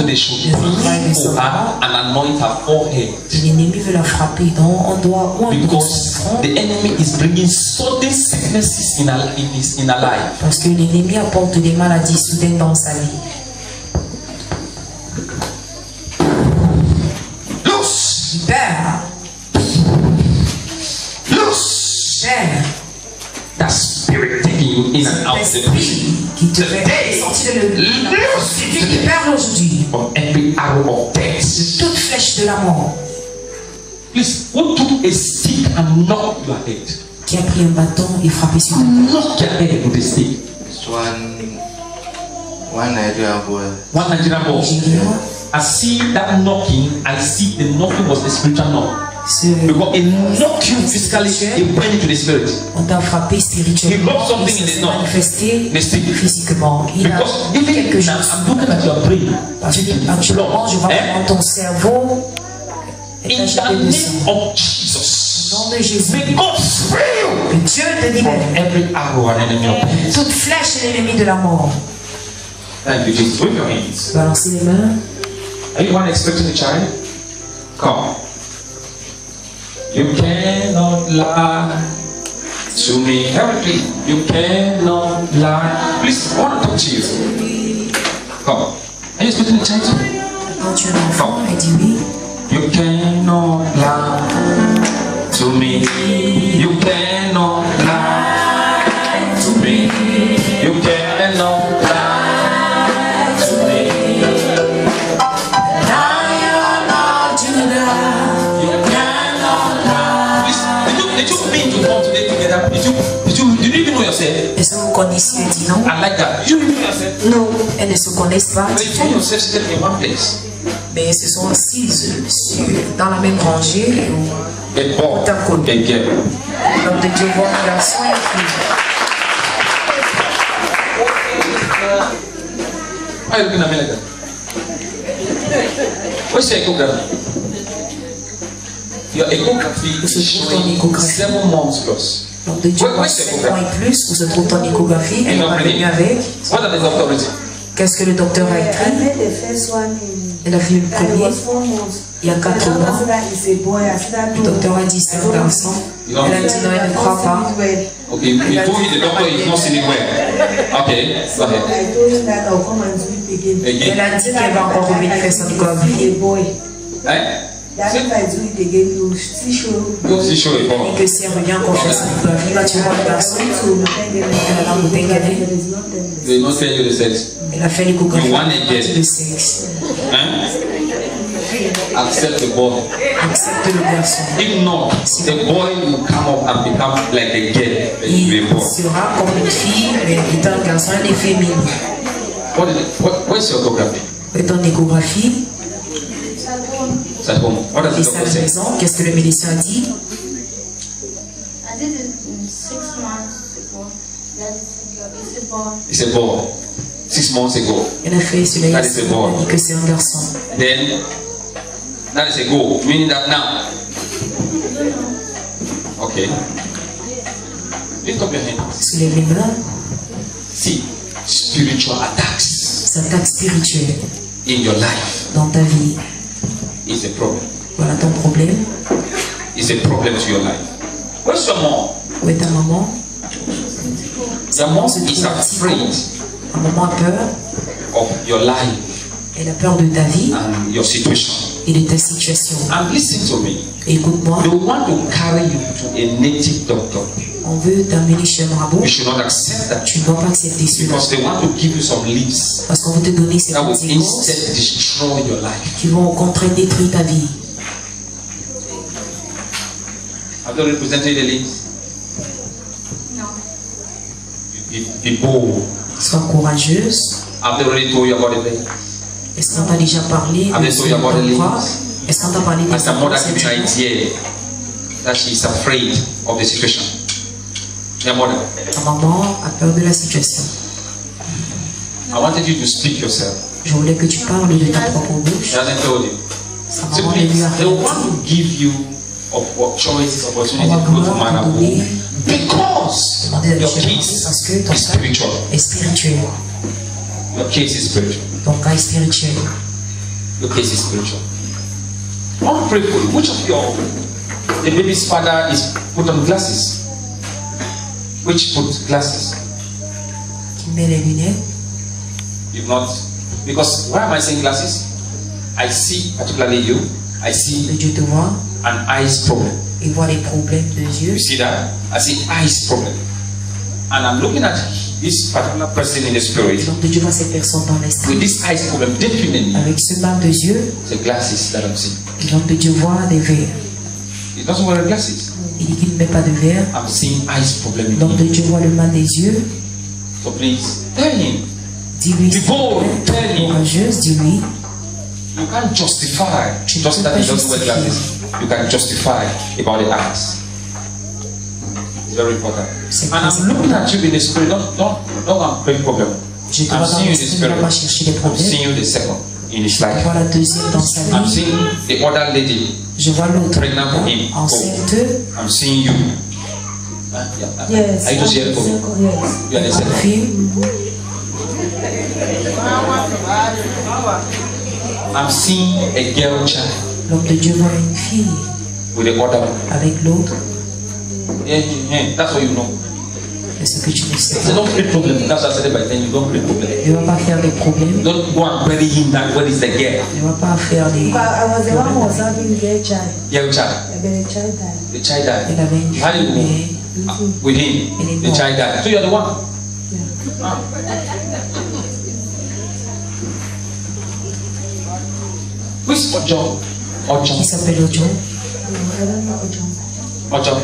they should pray for her and anoint her forehead. L'ennemi veut la frapper, donc on doit because the enemy is bringing sudden sicknesses in her life. Parce que l'ennemi apporte des maladies soudaines dans sa vie. Loose. Père. Loose. Père. That spirit taking you in and out of the qui te fait sortir de Dieu qui perd aujourd'hui. From every arrow of death. Toute flèche de la mort. Please, who took a stick and knocked your head? Qui a pris un bâton et frappé sur toi? Knock your head with a stick. One Nigerian boy. One Nigerian boy. I see that knocking. I see the knocking was a spiritual knock. Because it knocked you physically, it went into the spirit. On t'a frappé spirituellement. He rubbed something in the knock. Manifesté the stick. Physiquement. Il a quelque chose. I'm looking at your brain. Parce que actuellement, je vois comment ton cerveau est acheté de sang. Of Jesus. Au nom de Jésus. May God free you. Que Dieu te libère. From every arrow and enemy of death. Toute flèche est l'ennemi de la mort. Thank you, Jesus. Wave your hands. Balancez les mains. Anyone expecting a child? Come. You cannot lie to me. Everything. You cannot lie. Please, I want to talk to you. Come. Are you expecting a child? Quand tu es un enfant, elle dit oui. You cannot lie to me. You cannot lie to me. You cannot lie know yourself? Est-ce que vous connaissez? Elle dit non. I like that. You know yourself? Non, elles ne se connaissent pas. But you find yourself sitting in one place. Mais elles se sont assises dans la même rangée. A boy, a girl. Donc de Dieu voit un garçon et une fille. Why are you looking at me like that? What's your echography? Your echography is showing 7 months plus. Donc de Dieu voit 7 mois et plus où se trouve ton échographie. Elle n'est pas venue avec. What are the doctors written? Qu'est-ce que le docteur a écrit? Elle a fait le premier. Il y a 4 mois. Le docteur a dit c'est un garçon. Elle a dit non, elle ne croit pas. Okay, you told me the doctor is not sitting well. Okay, go ahead. Elle a dit qu'elle va encore revenir faire son échographie. Si chaud est bon. Et que si elle revient encore faire son échographie, là tu vois le garçon. Elle a l'embouteille qu'elle est. They don't tell you the sex. Elle a fait l'échographie. You want it, yes. Le sexe. Accept the boy. Accepte le garçon. If not, the boy will come up and become like a girl. Il sera comme une fille, mais étant un garçon, un effet féminin. What's your echography? Et ton échographie, It's at home. What does et the sa doctor say? maison, qu'est-ce que le médecin a dit? I did it 6 months ago. It's a boy. It's a boy. 6 months ago. Elle a fait cela, That is a boy. elle a dit que c'est un garçon. Then that is a go, meaning that now. Okay. Lift up your hands. Soulève les mains, See, spiritual attacks c'est un attaque spirituelle in your life dans ta vie. is a problem. Voilà ton problème. It's a problem to your life. Where's your mom? Où est ta maman? Your mom is afraid Ta maman a peur. of your life Elle a peur de ta vie and your situation. et de ta situation. And listen to me. Écoute-moi, They want to carry you to a native doctor. on veut t'amener chez un marabout. You should not accept that Tu ne dois pas accepter cela. because they want to give you some leaves Parce qu'on veut te donner ces that will petits gosses instead destroy your life. qui vont au contraire détruire ta vie. Have you already presented the leaves? No. Be bold. Sois courageuse. Have they already told you about it? Est-ce qu'on t'a déjà parlé Have de they told you about the ton croix? leaves? Est-ce qu'on t'a parlé de As the mother gives you an ton idea that she is afraid of the situation. Your mother, Ta maman a peur de la situation. I wanted you to speak yourself. Je voulais que tu parles de ta propre She bouche. hasn't told you. Sa So maman ne lui please, a they rien want dit. to give you choices, On opportunities va to go to vouloir te Manabu donner, because demander d'aller your chez le case parce que ton is cas spiritual. est spirituel. Your case is spiritual. Ton cas est spirituel. Your case is spiritual. I want to pray for you. Which of your the baby's father is put on glasses? Which put glasses? Qui met les lunettes. If not, because why am I saying glasses? I see, particularly you, I Le see Dieu te voit an eyes problem. et voit les problèmes de Dieu. You see that? I see eyes problem. And I'm looking at this particular person in the spirit Donc Dieu voit cette personne dans l'esprit. with this eyes problem, definitely Avec ce mal de yeux, the glasses that I'm seeing. donc Dieu voit des verres. He doesn't wear glasses. Il dit qu'il ne met pas de verre. I'm seeing eyes problem in Donc him. Dieu voit le mal des yeux. So please tell him. Dis-lui, Be bold, tell him. courageuse, dis-lui. You can't justify just that he doesn't wear glasses. You can justify about the eyes. It's very important. C'est And très I'm looking at you in the spirit. Don't bring problem. Je te I'm vois dans seeing you in the l'esprit, ne va pas spirit. chercher des I'm problèmes. seeing you the second in his Je life. vois la deuxième dans sa I'm vie. seeing the other lady Je vois l'autre pregnant for him. enceinte. I'm seeing you. Yes. Are you just here for me? Yes. You are the second. Fille, I'm seeing a girl child l'homme de Dieu voit une fille with the other one. avec l'autre. Yeah, that's what you know. C'est ce que tu ne sais So pas. don't create problem. That's what I said by then. You don't create problem. Ne va pas faire des problèmes. Don't go and bury him that where is the girl. Ne va pas faire des... I was the one who was having their child. Young child. And then the child died. The child died. Elle avait une How do fille, you mais go? With him. The child died. So you're the one. Ah. Who's Ojo? qui Ojo. s'appelle Ojo. I don't know Ojong. Ojo.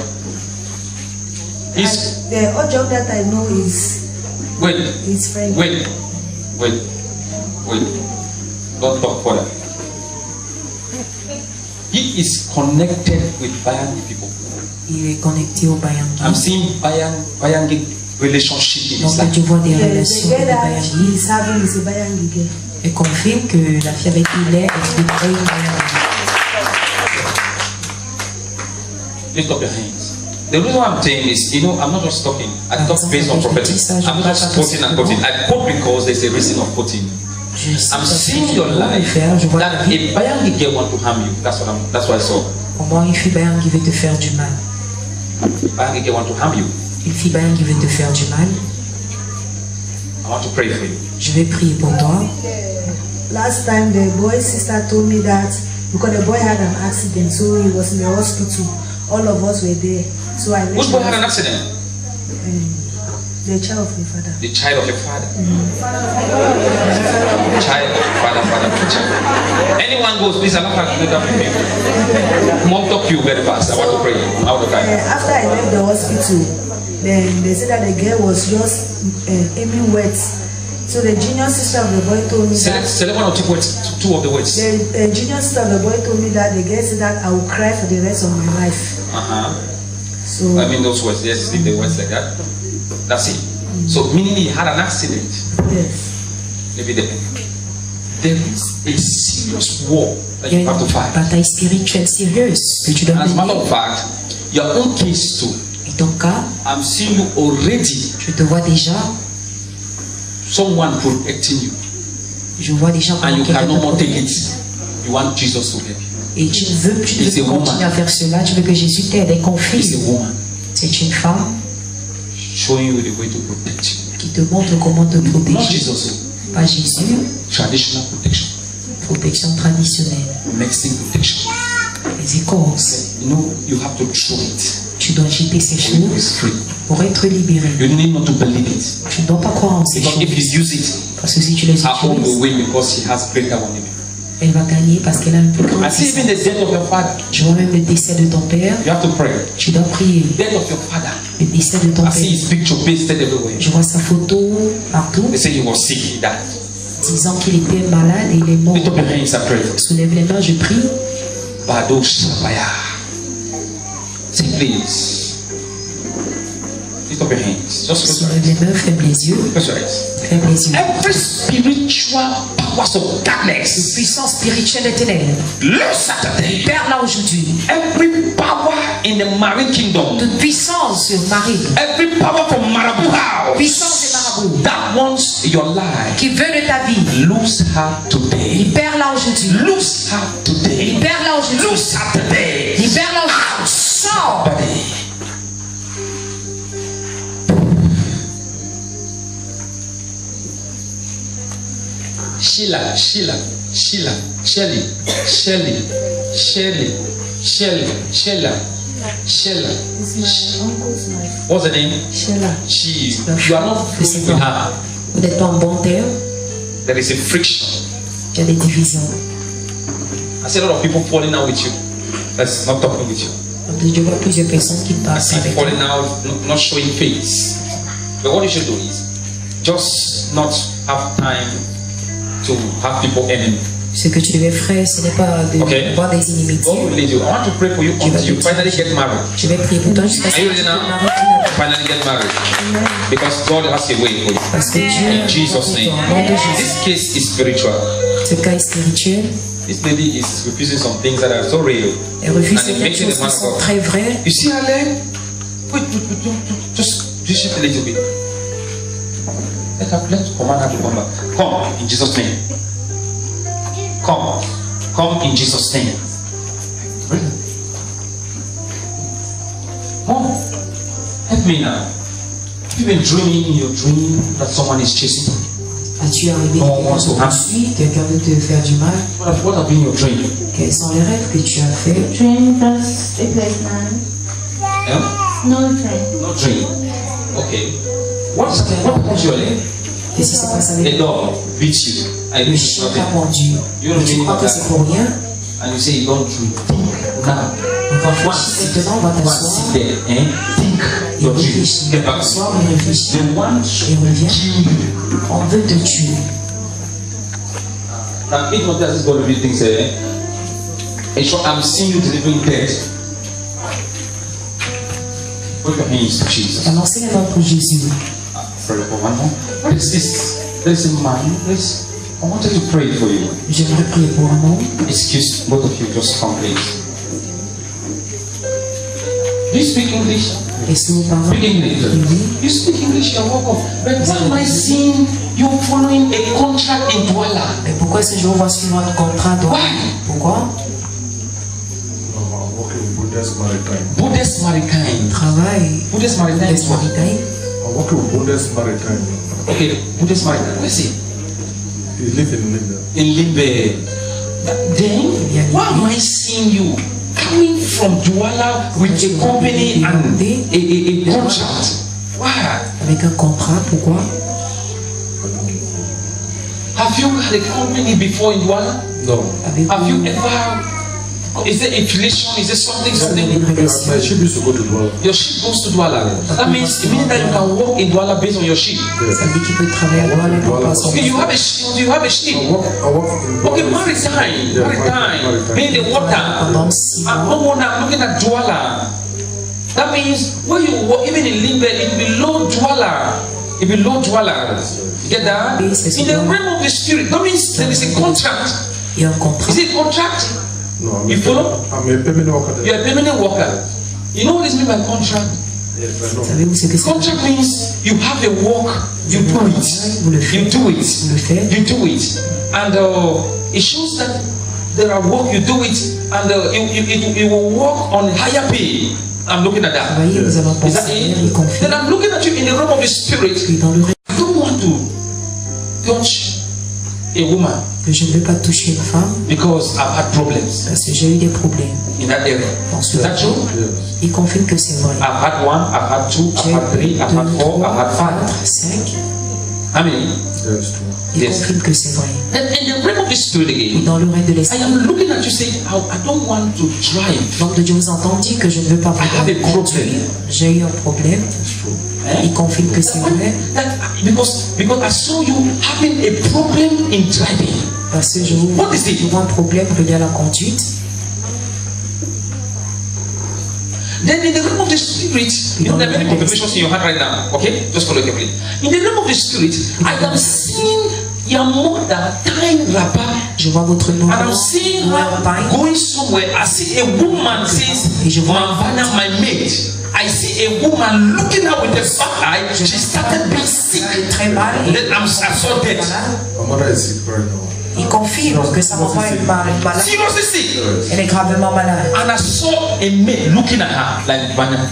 The odd job that I know is his friend. Wait. Don't talk further. He is connected with Bayangi people. Il est connecté au Bayangi. I'm seeing Bayangi relationship in his Donc, life. tu vois des relations The de girl that Bayangi. he's having is a Bayangi girl. Et confirme que la fille avec qui il est une Bayangi. Lift up your hands. The reason why I'm saying is, you know, I'm not just talking. I talk based on prophetic. I'm not just quoting and quoting. I quote because there's a reason of quoting. I'm seeing your life that a Bayangi girl want to harm you. That's what I saw. Comment une fille Bayangi veut te faire du mal? Bayangi girl want to harm you. Une fille Bayangi veut te faire du mal. I want to pray for you. Je vais prier pour toi. Last time the boy's sister told me that because the boy had an accident, so he was in the hospital. All of us were there. So I Which boy had an accident? The child of your father. The child of your father. Child, father. Anyone goes, please, I'm not going to do that with you. Mom, talk to you very fast. I want to pray. After I left the hospital, then they said that the girl was just aiming words. So the junior sister of the boy told me that. Select one or two of the words. The junior sister of the boy told me that the girl said that I will cry for the rest of my life. So I mean those words. Yes, leave the words like that. That's it. So meaning he had an accident. Yes. Maybe there is a serious war that you have to fight. Bataille spirituelle sérieuse que tu dois As a matter mener. of fact, your own case too. Et ton cas, I'm seeing you already. je te vois déjà. Someone protecting you. Je vois déjà And you quelqu'un cannot more te take protège. it. You want Jesus to help you. Et tu veux It's a continuer woman. à faire cela, tu veux que Jésus t'aide et It's confie. a woman C'est une femme showing you the way to protect you. qui te montre comment te Not protéger. Jesus. Pas Jésus, Traditional protection. protection traditionnelle. Medicine protection. Les écorces, You know, you have to throw it. tu dois jeter ces So you choses is free. pour être libéré. You need not to believe it. Tu ne dois pas croire en ces Because if choses. you use it, Parce que si tu les her own will utilises, win because she has greater one in you. elle va gagner parce qu'elle a une plus grande I see even puissance. the death of your father. Je vois même le décès de ton père. You have to pray. Tu dois prier. Death of your father. Le décès de ton I see père. his picture pasted everywhere. Je vois sa photo partout, They say he was sick, he died. disant qu'il était malade et il est mort. Lift up your hands, I pray. Soulève les mains, je prie. Badosh Sabaya. Say please. Lift up your hands. Just close your Soulève les mains, ferme les yeux. eyes. Close your eyes. Ferme les yeux. Every spiritual powers of darkness. Puissance spirituelle des ténèbres. Lord Saturday. Père-la aujourd'hui. Every power in the marine kingdom. Toute puissance sur Marie. Every power from Marabu house. Puissance des marabouts. That wants your life. Qui veut de ta vie. Lose her today. Libère-la aujourd'hui. Lose her today. Libère-la aujourd'hui. Lose her today. Libère-la aujourd'hui. Sors. Sheila, Shelly, It's my uncle's wife. what's the name? Sheila. You are not fooling with her. Vous n'êtes pas en bon terme. There is a friction. Il y a des divisions. I see a lot of people falling out with you. That's not talking with you. Donc, je vois plusieurs personnes qui I parlent see avec toi. falling out, not showing face. But what you should do is just not have time to have people enemy. Ce que tu devais faire, ce n'est pas de Okay. voir des God inimitiés. will lead you. I want to pray for you until you finally get married. Je vais prier pour toi jusqu'à ce Are que you tu ready te now? maries. Finally get married. Because God has a way for you. Parce que Dieu, In Jesus' name. au nom de Jésus, This case is spiritual. ce cas est spirituel. This lady is refusing some things that are so real. Elle refuse And it certaines makes it choses a man qui of sont God. très vraies. You see her leg? Wait, just shift a little bit. Let's command her to come back. Come in Jesus' name. Come in Jesus' name. Really? Mom, help me now. You've been dreaming in your dream that someone is chasing you. As-tu arrivé No one quelqu'un wants to te harm poursuit, quelqu'un veut te faire du mal? What have been your dream? Quels sont les rêves que tu as fait? Dream that's a place now. Yeah? No dream. No dream. Okay. What was your leg? Qu'est-ce qui s'est passé avec The dog beat you. I le beat chien you. t'a mordu? You Mais tu don't crois que c'est pour rien? And you say you don't dream. Now. Maintenant, on va t'asseoir. Think your dream. Get back. They want to kill you. On veut te tuer. Now, if not just going to be things, in short, I'm seeing you delivering dead. Put your hands to Jesus. Avancez les mains pour Jésus. Pray for one more. What is this? There's a man. I wanted to pray for you. J'aimerais prier pour un homme. Excuse both of you, just come please. Do you speak English? Speak English. You speak English, you're welcome. But why am I seeing you following a contract in Douala? Mais pourquoi est-ce que je vois suivre un contrat Douala? Pourquoi? Buddhist Maritime. Buddhist Maritime. Travail. Buddhist Maritime. Buddhist Maritime. I'm working with Buddhist Maritime. Okay, Buddhist Maritime. Where is he? He lives in Limbe. In Limbe. Then, why am I seeing you coming from Douala with a company and a contract? Why? Avec un contrat, pourquoi? Have you had a company before in Douala? No. Have you ever? Is there inflation? Is there something? My ship used to go to Douala. Your ship goes to Douala. That means that you can work in Douala based on your ship. Okay, you have a ship. You have a ship. I work Okay, maritime. Maritime. Meaning the water. I'm looking at Douala. That means when you work, even in Limbe, it will be low Douala. It will be low Douala. You get that? In the realm of the spirit, that means there is a contract. Is it a contract? No, I'm you follow? I'm a permanent worker. You're a permanent worker. You know what is meant by contract? Yes, I know. Contract means you have a work, you do it. You do it. You do it. And it shows that there are work, you do it, and it will work on higher pay. I'm looking at that. Is that it? Then I'm looking at you in the realm of the spirit. I don't want to touch a woman. Je ne veux pas toucher une femme. Because I've had problems. Parce que j'ai eu des problèmes. In that area. Is that true? Il confirme que c'est vrai. I've had one, I've had two, I've had three, I've had four, I've had five. 5. How many? Yes, Il confirme que c'est vrai. And in the realm of the spirit again, dans le règne de l'esprit, I am looking at you saying, I don't want to drive. Donc de Dieu vous entend dire que je ne veux pas vous conduire. J'ai eu un problème. Il confirme que c'est vrai. Because I saw you having a problem in driving. Parce que je vois un problème relié à la conduite. Then in the realm of the spirit, you know there are many confirmations in your heart right now. Okay, just follow carefully. In the realm of the spirit, I am seeing your mother tying wrapper. Je vois votre mère. And I'm seeing her going somewhere. I see a woman says, "Mavana, my mate." I see a woman looking at with the back eye. She started being sick. Très mal. And then I saw death. My mother is sick right now. Il confirme que sa maman est malade. Seriously sick. Elle est gravement malade. And I saw a mate looking at her like banana.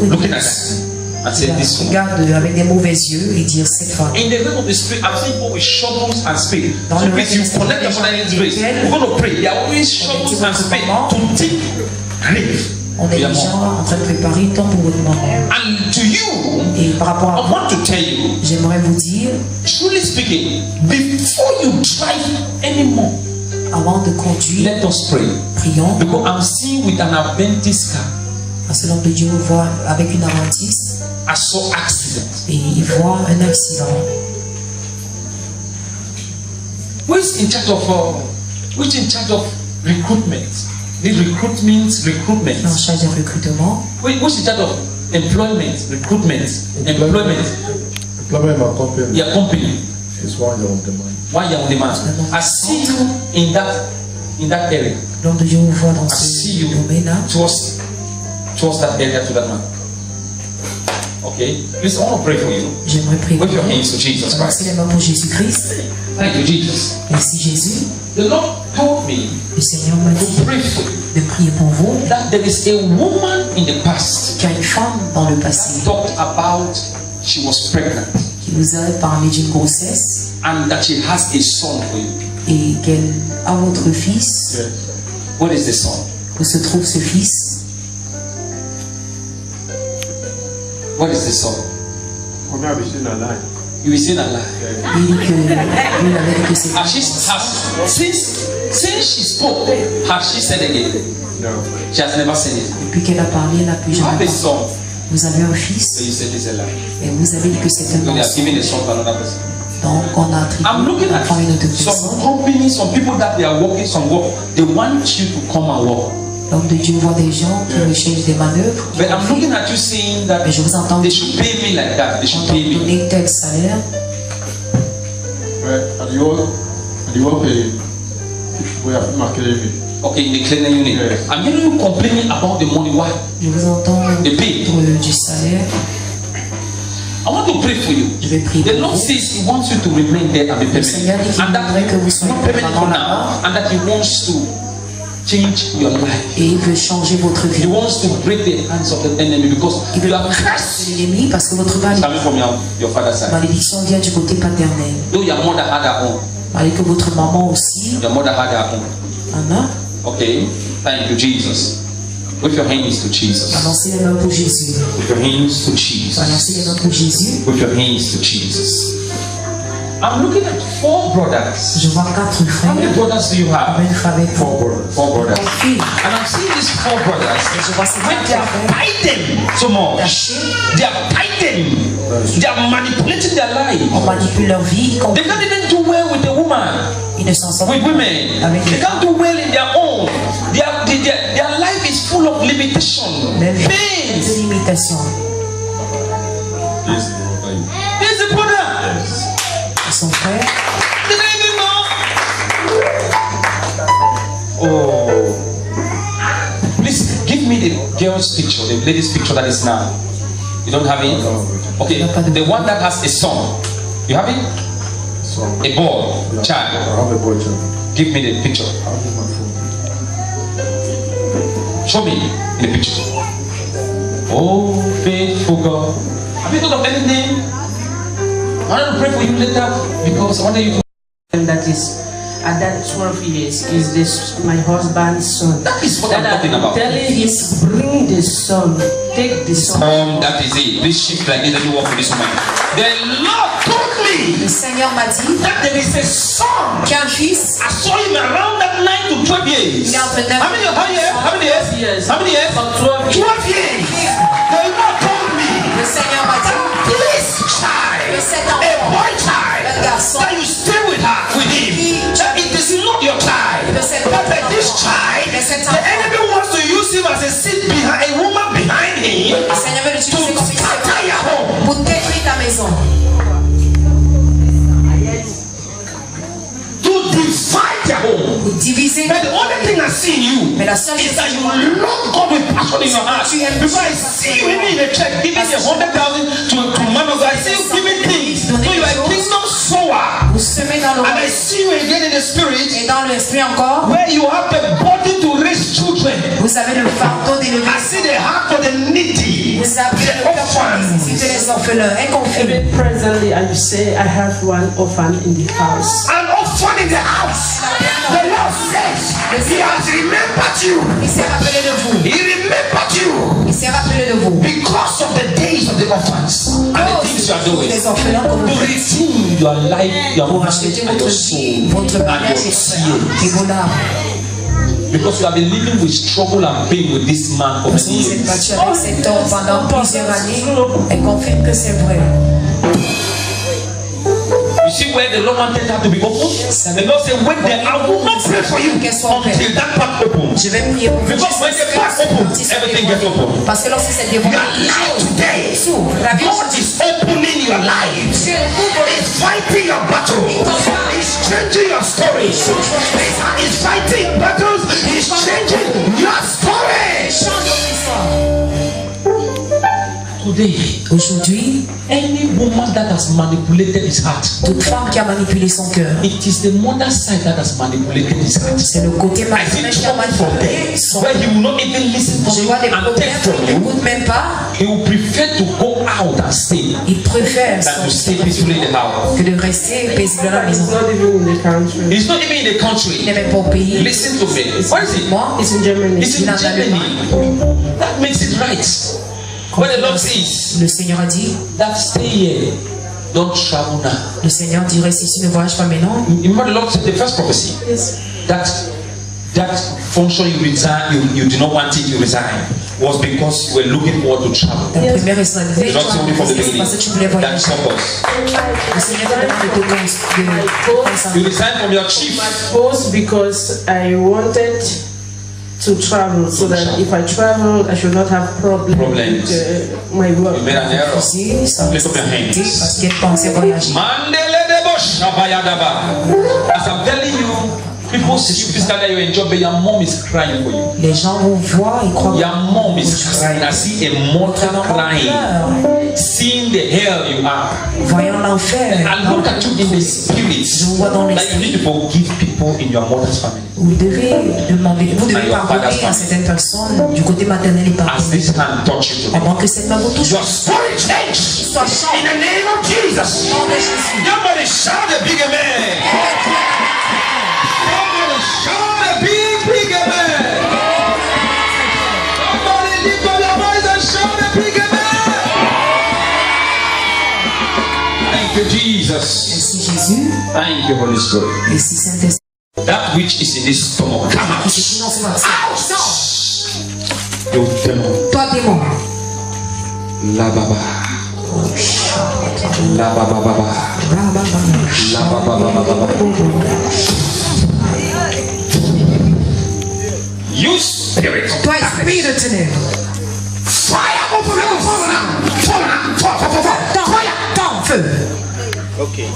Looking at her. I said this one. Regarde avec des mauvais yeux et dire cette femme. In the realm of the spirit, I've seen people with shovels and spade. So please, you connect your mother in grace. We're going to pray. They are always shovels and spade to dig grave. On est déjà en train de préparer tant pour votre maman. And to you, et par rapport à I want to tell you, j'aimerais vous dire, truly speaking, before you drive anymore, avant de conduire, let us pray. Prions. Because I'm seeing with an Adventist car. Parce que l'homme de Dieu voit avec une Adventiste. I saw accident. Et il voit un accident. Who is in charge of recruitment? The recruitment. En charge de recrutement. Who's in charge of employment? Employment. Employment my company. Your company. It's 1 year on demand. 1 year on demand. I see you in that area. L'homme de Dieu vous voit dans ce domaine-là. Towards that area, to that man. Okay, please, I want to pray for you. J'aimerais prier. With your hands to Jesus Christ. Merci les mains pour Jésus-Christ. Thank you, Jesus. Merci Jésus. The Lord told me le Seigneur m'a dit de prier pour vous. That there is a woman in the past. Qu'il y a une femme dans le passé. Talked about she was pregnant. Qui vous a parlé d'une grossesse. And that she has a son for you. Et qu'elle a votre fils. Yes. What is the son? Où se trouve ce fils? What is the son? I'm going to be seen alive. You will see alive. Il dit que vous l'avez dit que c'est. Since Since she spoke, has she said again? No. She has never said it. Depuis qu'elle a parlé, elle n'a plus jamais parlé. Son. Vous avez un fils. Et vous avez dit que c'est un mensonge. Donc on a attribué I'm looking at une autre some personne. companies, some people that they are working some work. They want you to come and work. L'homme de Dieu voit des gens qui recherchent des manœuvres. But I'm looking at you saying that Mais je vous entends they should pay me like that. They should pay me. donner tel salaire. Okay, in the cleaning unit. Yes. I'm hearing you complaining about the money. Why? Je vous entends the pay. Du salaire. I want to pray for you. Je vais prier. The Lord says He wants you to remain there and be permanent. And that que vous soyez permanent now, and that He wants to change your life. Et il veut changer votre vie. He wants to break the hands of the enemy because il veut casser l'ennemi parce que votre malédiction vient du côté paternel. Though your mother had her own. Malgré que votre maman aussi. Your mother had her own. Anna. Okay, thank you, Jesus. With your hands to Jesus. Balancez les mains pour Jésus. With your hands to Jesus. Balancez les mains pour Jésus. With your hands to Jesus. I'm looking at 4 brothers. Je vois 4 frères. How many brothers do you have? 4 brothers. 4 brothers. And I'm seeing these 4 brothers. When they are fighting so much, they are fighting. They are manipulating their life. On manipule leur vie. They can't even do well with a woman. Ils ne s'en sortent with women. They can't do well in their own. Their life is full of limitation. Pains. Limitation. Here's the brother. Yes. Son frère. Oh. Please give me the girl's picture, the lady's picture that is now. You don't have it? Okay. The one that has a son. You have it? A boy, child. I have a boy child. Give me the picture. I'll give my phone. Show me the picture. Oh, faithful God. Have you thought of anything? I want to pray for you later because I want you to. And that is at that 12 years is this my husband's son. That is what I'm talking about. Telling him bring the son, take the son. That is it. This shift like this doesn't work for this woman. The Lord told me. Le Seigneur m'a dit that there is a son. Qu'il y a un fils. I saw him around that 9 to 12 years. Il est entre 9 How many years? How many years? 12 years. The Lord told me. Le Seigneur m'a dit. This child, a boy child, that you stay with him. That it is not your child. But this child, the enemy wants to use him as a seat behind a woman behind him to scatter your home. Pour détruire ta maison. To divide your home. Pour diviser. But the only thing I see in you Mais la seule is that you love God with passion in your heart. Because I see you in the church giving 100,000 to man of God. I see you giving things. So you are a kingdom sower. Vous semez dans le and I see you again in the spirit. Et dans l'esprit encore. Where you have the body to raise children. Vous avez le fardeau d'élever. I see the heart for the needy. Vous avez le cœur pour les orphelins. Even presently, I say I have one orphan in the house. An orphan in the house. The Lord says He has remembered you. Il s'est rappelé de vous. He remembered you. Il s'est rappelé de vous. Because of the days of the orphans and the things you are doing. To redeem your life, your marriage, and your soul, votre mariage et vos larmes. Because you have been living with struggle and pain with this man for many years. Vous êtes battu avec cet homme pendant plusieurs années. Elle confirme que c'est vrai. You see where the Lord wanted that to be open? The Lord said, wait there, I will not pray for you until that part opens. Je vais prier pour vous. Because when the part opens, everything gets open. Parce que lorsque c'est dévoilé, today, God is opening your life. He's fighting your battle. He's changing your story. He's fighting battles. He's changing your story. Today, aujourd'hui, any woman that has manipulated his heart, toute femme qui a manipulé son cœur, it is the mother's side that has manipulated his heart. C'est le côté maternel qui a manipulé son cœur. Where he will not even listen to you and take from you. N'écoute même pas. He will prefer to go out and stay. Il préfère than to stay peacefully in the house. Que de rester paisiblement à la maison. He's not even in the country. Il n'est même pas au pays. Listen to me. Where is he? Moi, it's in Germany. It's in Germany. That makes it right. When the Lord says, le Seigneur a dit, that stay here, don't travel now. Le Seigneur dit, reste ici, ne voyage pas maintenant. Remember the Lord said the first prophecy. Yes. that function you resign, you did not want it, you resign, was because you were looking forward to travel. Ta première raison de It's not only from the beginning. parce que tu voulais voyager. That's purpose. Le Seigneur te demande de You resigned from your chief. My post because I wanted to travel, so that if I travel, I should not have problems. With, my work. You made an error. Lift up your hands. As I'm telling you, people see you physically, you enjoy, but your mom is crying for you. Les gens vous voient et croient. Your mom is crying. I see a mother crying, seeing the hell you are. Voyant l'enfer. I look at you in the spirit. That you need to forgive people in your mother's family. Vous devez pardonner à certaines personnes du côté maternel et paternel. As this hand touch you today, avant que cette main vous touche. Your story change. Soit changé. In the name of Jesus. Somebody shout a bigger man. Somebody shout a bigger man. Somebody lift up your voice and shout a bigger man. thank you, Jesus. Merci Jésus. Thank you, Holy Spirit. Merci Saint-Esprit. That which is in this stomach, come out. You demon. Toi démon. La baba. La baba baba. La baba baba. You spirit. Toi esprit de ténèbres. Fire open Temps, feu. Okay.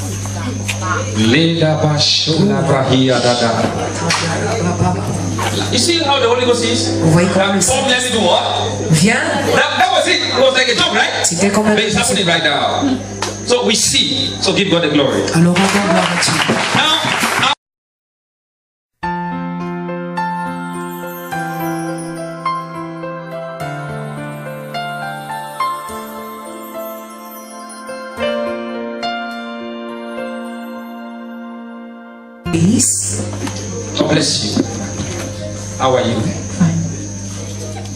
Linda Bashula Brahia Dada. You see how the Holy Ghost is? Vous voyez comment le Let me do what? Viens. That was it. It was like a joke, right? C'était comme But it's happening right now. So we see. So give God the glory. Alors rendons gloire à Dieu. Now, Peace. God bless you. How are you?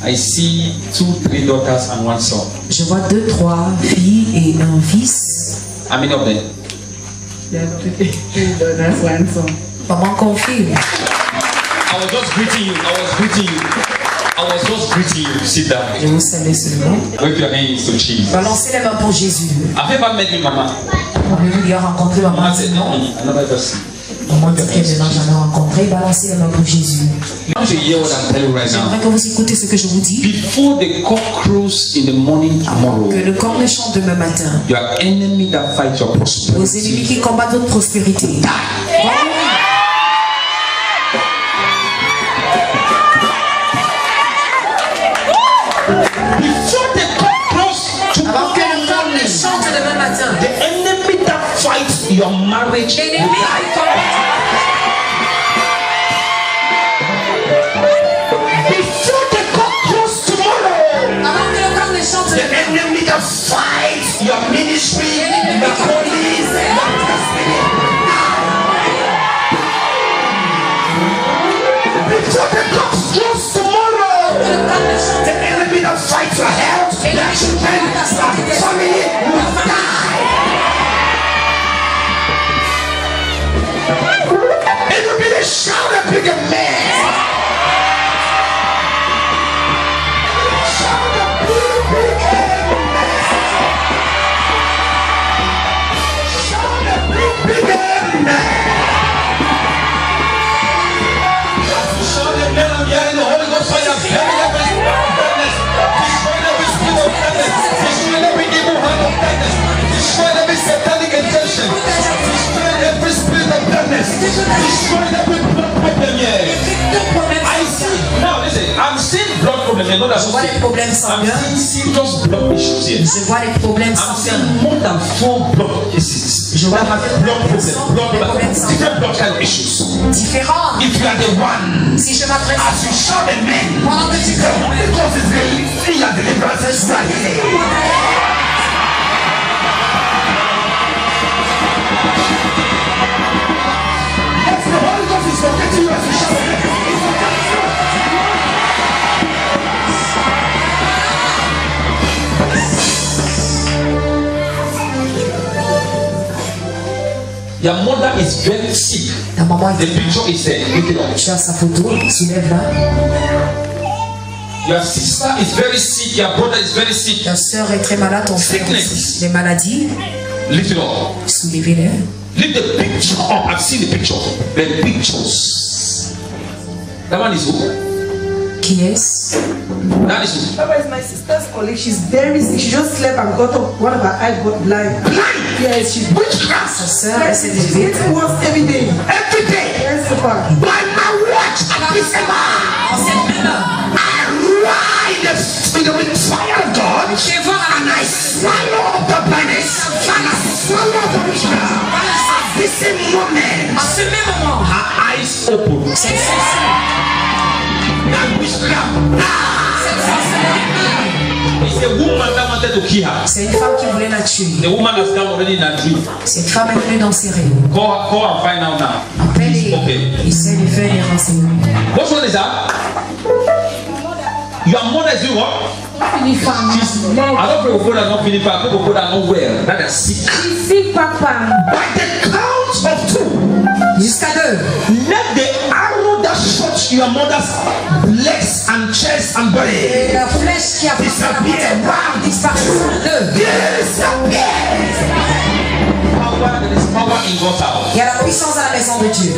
I see 2, 3 daughters and 1 son. Je vois 2, 3 filles et un fils. How many of them? Maman confirme. I was just greeting you. I was just greeting you. Sit down. Je vous salue seulement. Wave your hands to Jesus. Balancez les mains pour Jésus. Have you ever met me, Mama? Pouvez-vous lui rencontrer maman? Mama said, no, I never ever see. Maman dit que je n'ai jamais rencontré. Balancez les mains pour Jésus. You want to hear what I'm telling you right now? J'aimerais que vous écoutez ce que je vous dis. Before the cock crows in the morning tomorrow, Que le corps ne chante demain matin. your enemy that fights your Vos prosperity. ennemis qui combattent votre prospérité. Before the cock crows Avant que le corps ne chante demain matin. the enemy that fights your marriage. L'ennemi qui combat. Before the cock crows tomorrow, Avant que le corps ne chante the demain. enemy that fights your ministry, your police, your destiny. Before the cock crows tomorrow, the enemy that fights your health, your children, your family will die. It will be the shout of bigger man. Shout of bigger man. Shout of bigger man. Shout the man I'm hearing the Holy Ghost fire. Bury every spirit of darkness. Destroy every spirit of darkness. Destroy every evil hand of darkness. Destroy every satanic intention. Destroy every spirit of darkness. Destroy every blood problem here. I see. Now listen. I'm seeing blood problem. You know that's Je vois les problèmes I'm sanguins. seeing serious blood issues here. Je vois les problèmes I'm sanguins. seeing more than 4 blood diseases. Je vois That have blood problems, different blood kind of issues. différents. If you are the one, Si je m'adresse as you shout amen, pendant que tu the Holy Ghost is releasing your deliverance right here. Yes, the Holy Ghost is locating you as you shout amen. It's locating you. Your mother is very sick. La maman The picture is there. Tu as sa photo, soulève-la. Your sister is very sick, your brother is very sick. Ta soeur est très malade, ton frère aussi. Les maladies. Lift it up. Soulevez-les. Lift the picture up. I've seen the picture. The pictures. That one is who? Qui est-ce? That is who? Papa is my sister's colleague. She's very sick. She just slept and got up. One of her eyes got blind. Blind? Yes, she's witchcraft. Sa soeur, elle s'est levée. It was every day. Every day. Yes, Papa. By my watch at December. With the fire of God, and I swallow up the blindness, and I swallow up the witchcraft. At the same moment, her eyes open. That witchcraft. It's a woman that wanted to kill her. C'est une femme qui voulait la tuer. The woman has come already in a dream. Cette femme est venue dans ses rêves. Go and find out now. Appelle-les. Essaie de faire les renseignements. What one is that? Your mother is doing what? I don't pray for that not feeling fine. I pray for that not well. That is sick. She's sick, Papa. By the count of 2. Jusqu'à 2. Let the arrow that shot your mother's legs and chest and body. Et la flèche qui a disappear. Disparaît. Disappear. Power, there is power in God's house. Il y a la puissance à la maison de Dieu.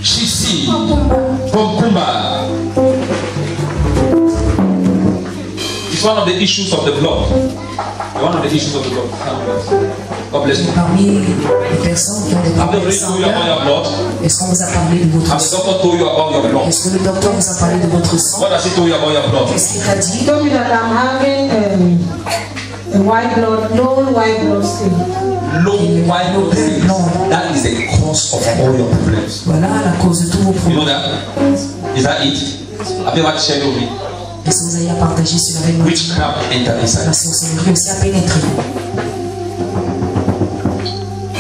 She's sick from Kumba. It's one of the issues of the blood. One of the issues of the blood. God bless you. Parmi les personnes qui ont des Have they told you about your blood? est-ce qu'on vous a parlé de votre Has the doctor told you about your blood? Est-ce que le docteur vous a parlé de votre sang? What has he told you about your blood? Qu'est-ce qu'il t'a dit? He told me that I'm having a white blood, low white blood cell. Low white blood cell. That is the cause of all your problems. Voilà la cause de tous vos You know problèmes. that? Is that it? Have you ever shared with me? Est-ce que vous avez à partager cela avec moi? Witchcraft enter inside. La sorcellerie aussi a pénétré.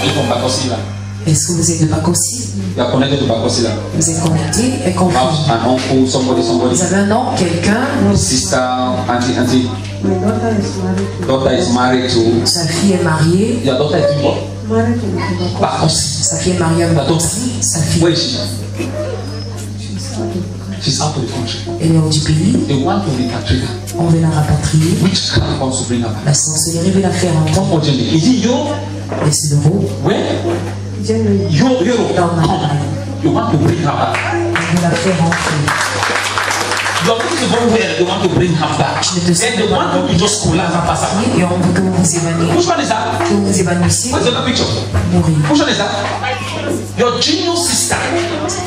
You from Bakosila? Est-ce que vous êtes de Bakossi? You are connected to Bakosila. Vous êtes connecté et compris. An uncle, somebody. Vous avez un oncle, quelqu'un. Sister, auntie. My daughter is married to. Daughter is married to. Sa fille est mariée. Your daughter is doing what? Married to Bakossi. Sa fille est mariée à Bakossi. Sa fille. Where is she? She's out of the country. Elle est hors du pays. They want to repatriate her. On veut la rapatrier. Witchcraft wants to bring her back. La sorcellerie veut la faire entendre. What is it you? Et c'est de vous. Where? You. Dans ma Come. You want to bring her back. On veut la faire entrer. You are going to go where they want to bring her back. And they want you to just collapse and pass out. Et on veut que vous vous évanouissiez. Which one is that? Que vous vous évanouissiez. What's the other picture? Mourir. Which one is that? Your junior sister.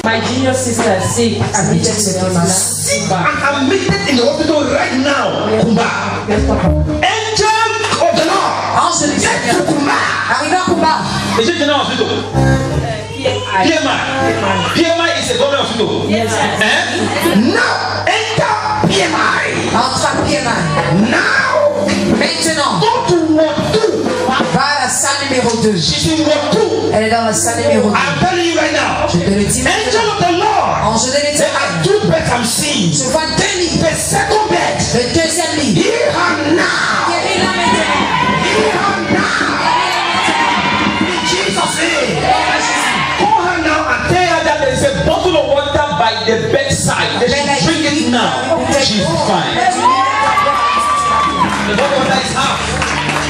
My junior sister is sick. Admitted to the hospital. Sick and admitted in the hospital right now. Kumba. Angel of the Lord. Ange de Get to Kumba. Arrive à Kumba. Is it general hospital? PMI is a government hospital. Yes. Now enter PMI. Entre à PMI. Now Maintenant. go to Ward 2. Va à la salle numéro 2. She's in Ward 2. Elle est dans la salle numéro 2. I'm telling you right now. Je te le dis. Angel of the Lord. Ange de There l'Éternel. are 2 beds I'm seeing. Je vois 2 lits. The second bed. Le deuxième lit. Hear her now. Guéris-la maintenant. Hear her now. In Jesus' name. Call her now and tell her that there is a bottle of water by the bedside. They should drink it now. She's fine. The bottle of water is half.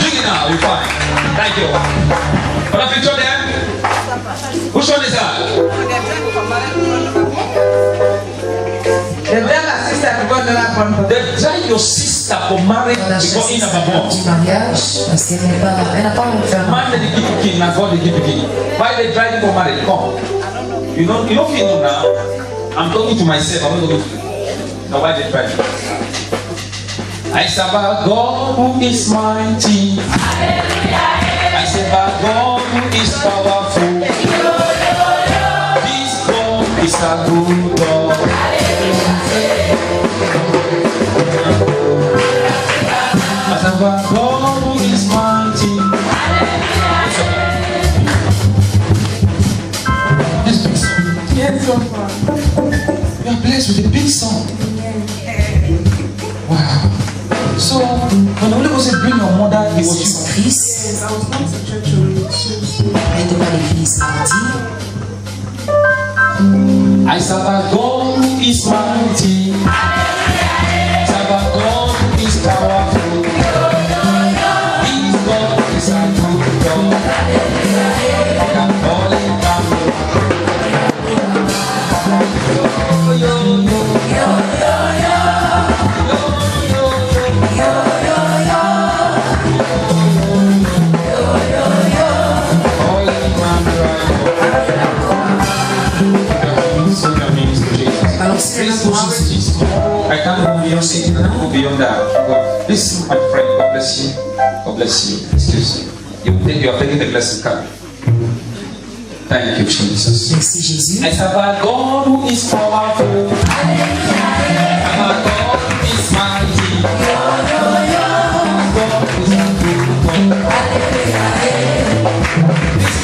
Drink it now. You're fine. Thank you. Got a picture there? Which one is that? They tell her sister to go to that one. They try your sister for marriage because in a Du mariage, parce qu'elle n'est pas, elle n'a pas enfermé. man that they give king, not God they give king. Why they try for marriage? Come. You don't feel now. I'm talking to myself. I'm not talking to you. Now why they try? I serve a God who is mighty. I serve a God who is powerful. This God is a good God. I serve a God who is mighty. This big song. Yes, Papa. You are blessed with a big song. Wow. So when the Holy Ghost said bring your mother, it was you. Fils. Yes, I was going to church on Tuesday. Elle était pas l'église mardi. I serve a God who is mighty. I serve a God who is powerful. His God is a good God. I can call him I can't go beyond it. I can't go beyond that. God, this my friend, God bless you. God bless you. Excuse me. You are taking the blessing card. Thank you, Jesus. Merci Jésus. I serve a God who is powerful. I serve a God who is mighty. God is a good God.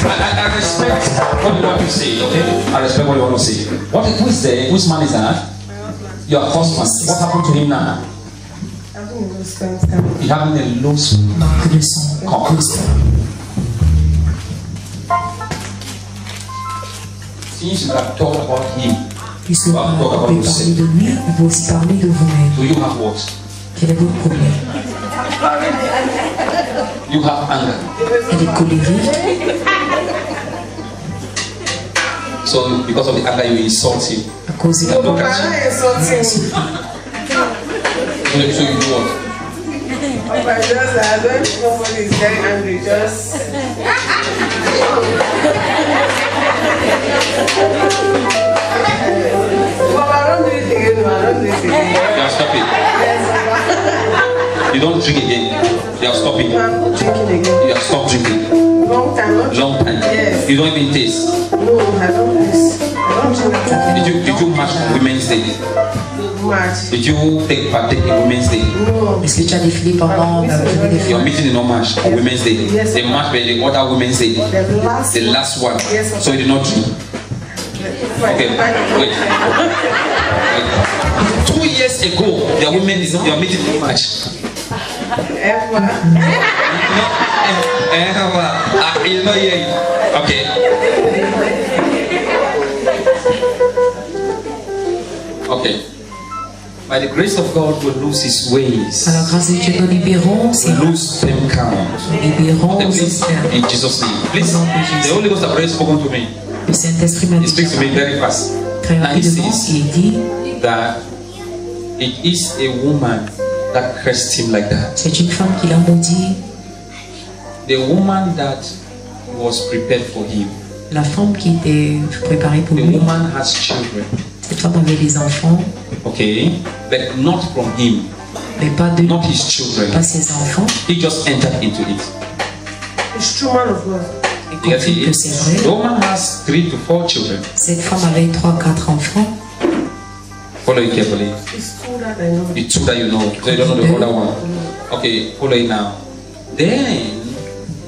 I respect what you want to say, okay? I respect what you want to say. Who is there? Which man is that? Your husband. What happened to him now? He having a low spiritual. Since you have talked about him, puisque vous pouvez parler de lui, vous pouvez aussi parler de vous-même. Do you have what? Quel est votre problème? You have anger. Elle est colérique. So because of the anger you insult him. À cause de la look at you. So you do what? When somebody is very angry, just I don't do it again. I don't do it again. You are stopping. You don't drink again. You are stopping. I'm drinking again. You have stopped drinking. Long time. Long time. Yes. You don't even taste. No, I don't taste. I don't drink. Did you match on Women's Day? Match. Did you partake in Women's Day? No. Est-ce que tu as défilé pendant Your meeting did not match on Women's Day. Yes. They matched by the other Women's Day. The last one. Yes. So you did not drink. Okay, wait. 2 years ago, your meeting did not match. Ever. You know, yeah. Okay. Okay. By the grace of God, we'll lose his ways. À la grâce de Dieu, nous libérons ces lose them count. libérons Okay, please, in Jesus' name. Please, the Holy Ghost has already spoken to me. Le Saint-Esprit m'a He speaks to me very fast. très And he rapidement. Il dit says that it is a woman that cursed him like that. c'est une femme qui l'a maudit. The woman that was prepared for him. La femme qui était préparée pour The lui. woman has children. Cette femme avait des enfants, Okay, but not from him. mais pas de Not his children. pas ses enfants. He just entered into it. It's true, man of God. Et compris que c'est vrai. The woman has 3 to 4 children. Cette femme avait 3-4 enfants. Follow it carefully. It's true that I know. The 2 that you know, so you don't know the other one. Okay, follow it now. Then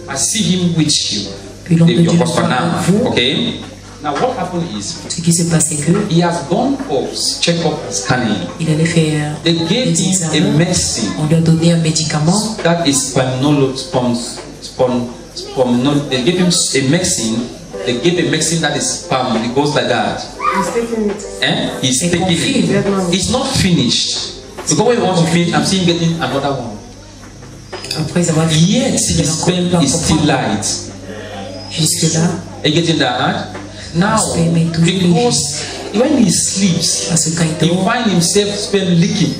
I see him with you. Puis l'on peut Your dire husband now. vous. Okay. Now what happened is Ce qui se passe, c'est que he has gone for check-up scanning. il allait faire They gave des him a examens. medicine On lui a donné un médicament. that is they gave him a medicine. They gave a medicine that is spam. It goes like that. He's taking it. He's Et taking confirme. it. It's not finished. Because when you want to finish, I'm seeing getting another one. Après avoir Yet his sperm is still light. jusque-là, Are you getting that? Now, sperme est toujours because when he sleeps, parce que quand il he dort, find himself sperm leaking.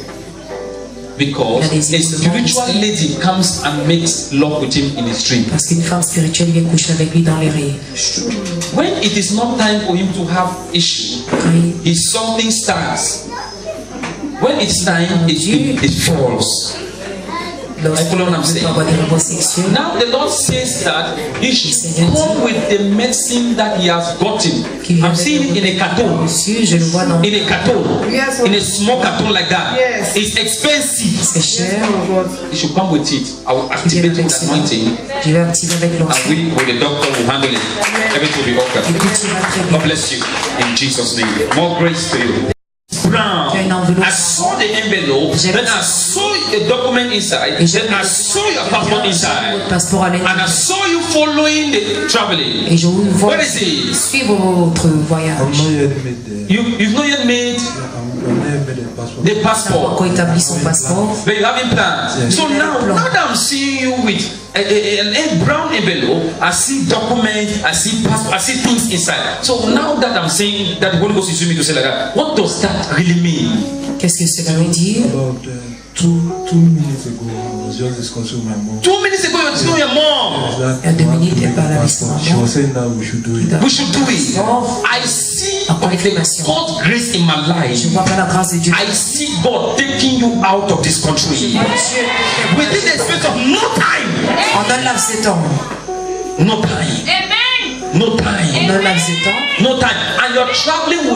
Because a spiritual lady comes and makes love with him in his dream. parce qu'une femme spirituelle vient coucher avec lui dans les rêves. When it is not time for him to have issue, his something starts. When it's time, it falls. I follow what I'm saying. Now the Lord says that he should come with the medicine that he has gotten. I'm seeing it in a carton. In a carton. In a small carton like that. Yes. It's expensive. Oh He should come with it. I will activate with anointing. Je vais activer avec And l'onction. we, with the doctor, will handle it. Everything will be okay. God bless you. In Jesus' name. More grace to you. Brown. I saw the envelope. Then I saw a document inside. Then I saw your passport inside. And I saw you following the traveling. Et je vous vois What is it? suivre votre voyage. You've not yet made the passport. Encore établi son passeport. But you haven't planned. So now that I'm seeing you with a brown envelope, I see documents, I see passport, I see things inside. So now that I'm saying that the Holy Ghost is using me to say like that, what does that really mean? Qu'est-ce que cela veut dire? About 2 minutes ago, I was just discussing with my mom. 2 minutes ago, you were discussing with your mom. Il y a 2 minutes, elle parle avec sa She was maman. saying that we should do it. We should do it. I see God's grace in my life. Je vois pas la grâce de Dieu. I see God taking you out of this country within the space of no time. En un laps de temps. No time. No time. En un laps de temps. No time. And your traveling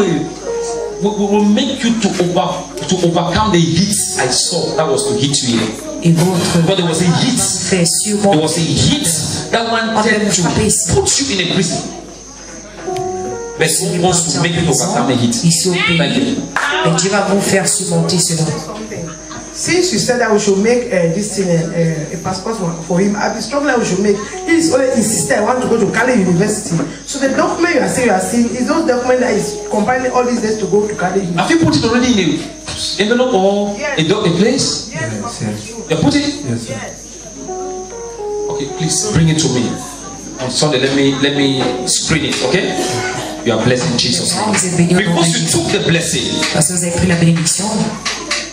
will make you to overcome the hits I saw that was to hit you here. Et votre But there was a hit. fait sûrement. There was a hit that wanted to put you in a prison. But God wants to make you overcome the hit. Ici au pays. Et Dieu va vous faire surmonter cela. Since you said that we should make this thing a passport for him, I've been struggling that we should make. He's always insisted I want to go to Cali University. So the document you are seeing is those documents that is compiling all these days to go to Cali University. Have you put it already in the envelope or a place? Yes, yes. You put it? Yes, sir. Okay, please bring it to me. On Sunday, let me screen it, okay? You are blessed in Jesus' name. Because you took the blessing. Parce que vous avez pris la bénédiction.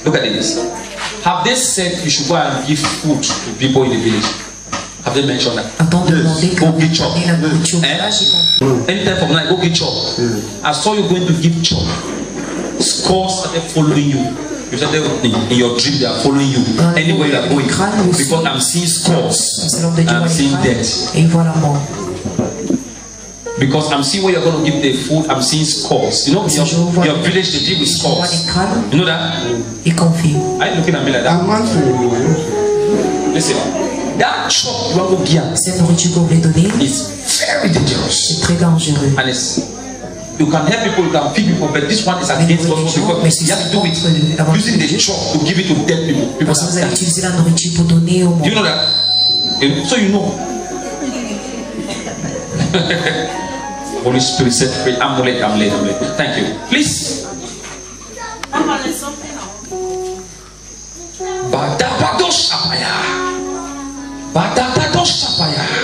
Look at this. Have they said you should go and give food to people in the village? Have they mentioned that? Yes. Go get chop. Anytime from night, go get chop. I saw you going to give chop. Scores started following you. You started in your dream, they are following you. Anywhere you are going. Because I'm seeing scores. I'm seeing death. Et voilà moi. Because I'm seeing where you're going to give the food, I'm seeing scores. You know, your village, they deal with scores. You know that? Are you looking at me like that? Listen, that chop you want to give cette nourriture que vous voulez donner is very dangerous. C'est très dangereux. And you can help people, you can feed people, but this one is against God because you have to do it using the chop to give it to dead people. Parce que vous allez utiliser la nourriture pour donner au monde. Do you know that? So you know. Holy Spirit said, I'm late. Thank you. Please.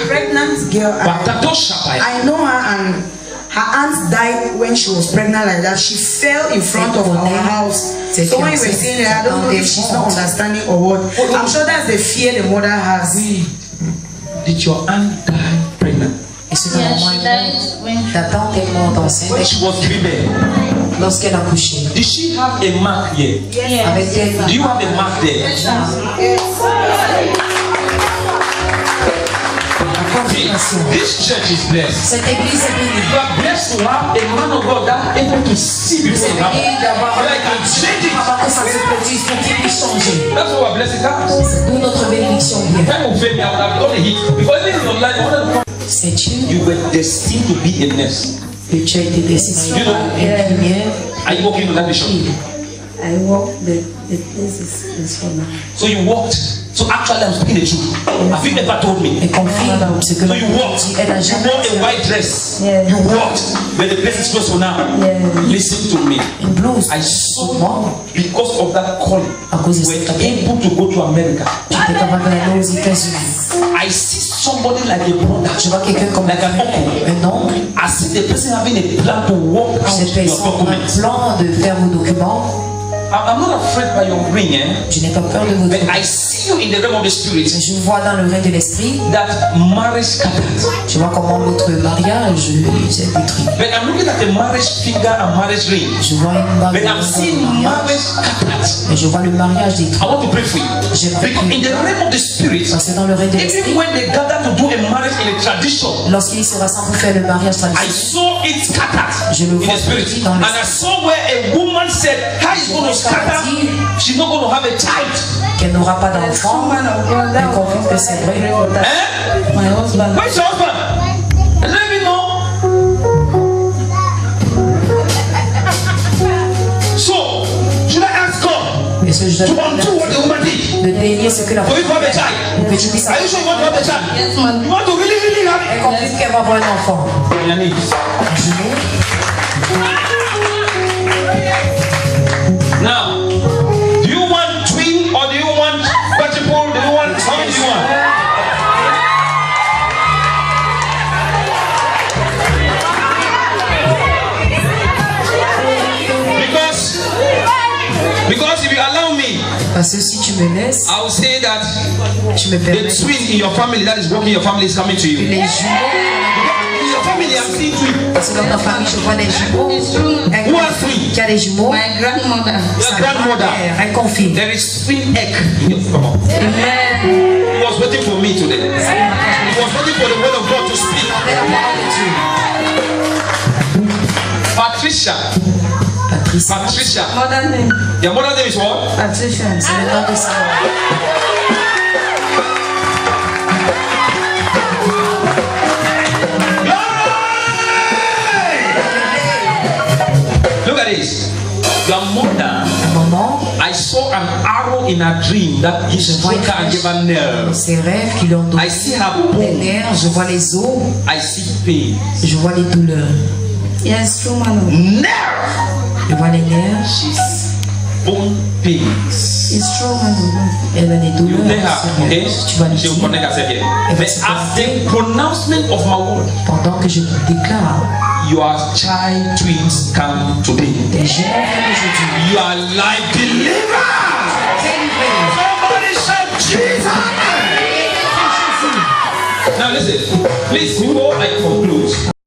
Pregnant girl. I know her, and her aunt died when she was pregnant like that. She fell in front of our house. So when you were saying that, I don't know if she's not understanding or what. I'm sure that's the fear the mother has. Did your aunt die pregnant? Yeah, she died Ta tante est morte enceinte. When she was giving lorsqu'elle a couché. Did she have a mark here? Yes. Avec Do you have a mark there? This church is blessed. Cette église est bénie. You are blessed to have a man of God that is able to see before you happen. Like can change it. Ça se produise pour qu'il puisse changer. That's what our blessing comes. C'est d'où notre bénédiction vient. Time will fail me, I would have done a hit. Because even in your life, I wanted to C'est Dieu. You were destined to be a nurse. Que tu as été destiné You know, à être lumière. Are you walking to that mission? I walk the place is for now. So you walked. So actually, I'm speaking the truth. Have you ever told me? Et confirme ce que So you walked. You wore a white dress. Yeah. You walked. But the place is closed for now. Yeah. Listen to me. Une blouse. I saw because of that calling. À cause de We're cette appel. able to go to America. J'étais capable d'aller aux États-Unis. I see somebody like a brother. Je vois quelqu'un comme like an uncle. Un oncle. I see the person having a plan to walk out Cette your personne a un documents. plan de faire vos documents. I'm not afraid by your ring, Je n'ai pas peur de vos but documents. I see you in the realm of the spirit. Je vois dans le règne de l'esprit. That marriage scattered. Je vois comment votre mariage s'est détruit. But I'm looking at the marriage finger and marriage ring. Je vois une But I'm seeing marriage scattered. Et je vois le mariage détruit. I want to pray for you. Because in the realm of the spirit, Parce que dans le règne de l'esprit, even when they gather to do a marriage in a tradition, lorsqu'ils se rassemblent pour faire le mariage I traditionnel, saw it scattered je le in vois the spirit. dans And l'esprit. I saw where a woman said, how is going to scatter? She's not going to have a child. Qu'elle n'aura pas d'enfant, elle confirme que c'est vrai. Eh? My husband. Where's your husband? Let me know. So, should I ask God? Est-ce lorsque je to dois undo what the woman did. de délier ce que la For you to have a child. que tu puisses Are you sure you want to have a child? Yes, man. You want to really have elle it? comprend qu'elle va avoir un enfant. On your knees. Now, do you want twin or do you want quadruple? Do you want how many do you want? Because if you allow me, parce que si tu me laisses, I will say that tu me the permets. twin in your family that is working in your family is coming to you. Les jumeaux, In your family, I'm seeing twin. parce que dans ta famille, je vois des jumeaux. Who has twin? Qui a des jumeaux? My grandmother. Your grandmother. Elle confirme. There is twin egg in your stomach. Amen. He was waiting for me today. He was waiting for the word of God to speak. Patricia. Patricia. Mother name. Your mother's name is what? Patricia. C'est le nom de ça. Look at this. Your mother, Maman, I saw an arrow in a dream that he struck her and gave her nerves. ses rêves qui lui ont donné I see her les bone. nerfs, je vois les os, I see pain. je vois les douleurs. Yes, true, man. Nerve. Je vois les nerfs, Bone pains. It's true, man. elle a des You douleurs. lay her, okay? Tu vas les She will dire. connect herself here. But as the pronouncement of my word, Pendant que je déclare, your child twins come today. les jumeaux viennent aujourd'hui. Your life delivered. Somebody shout Jesus. Now listen, please before I conclude.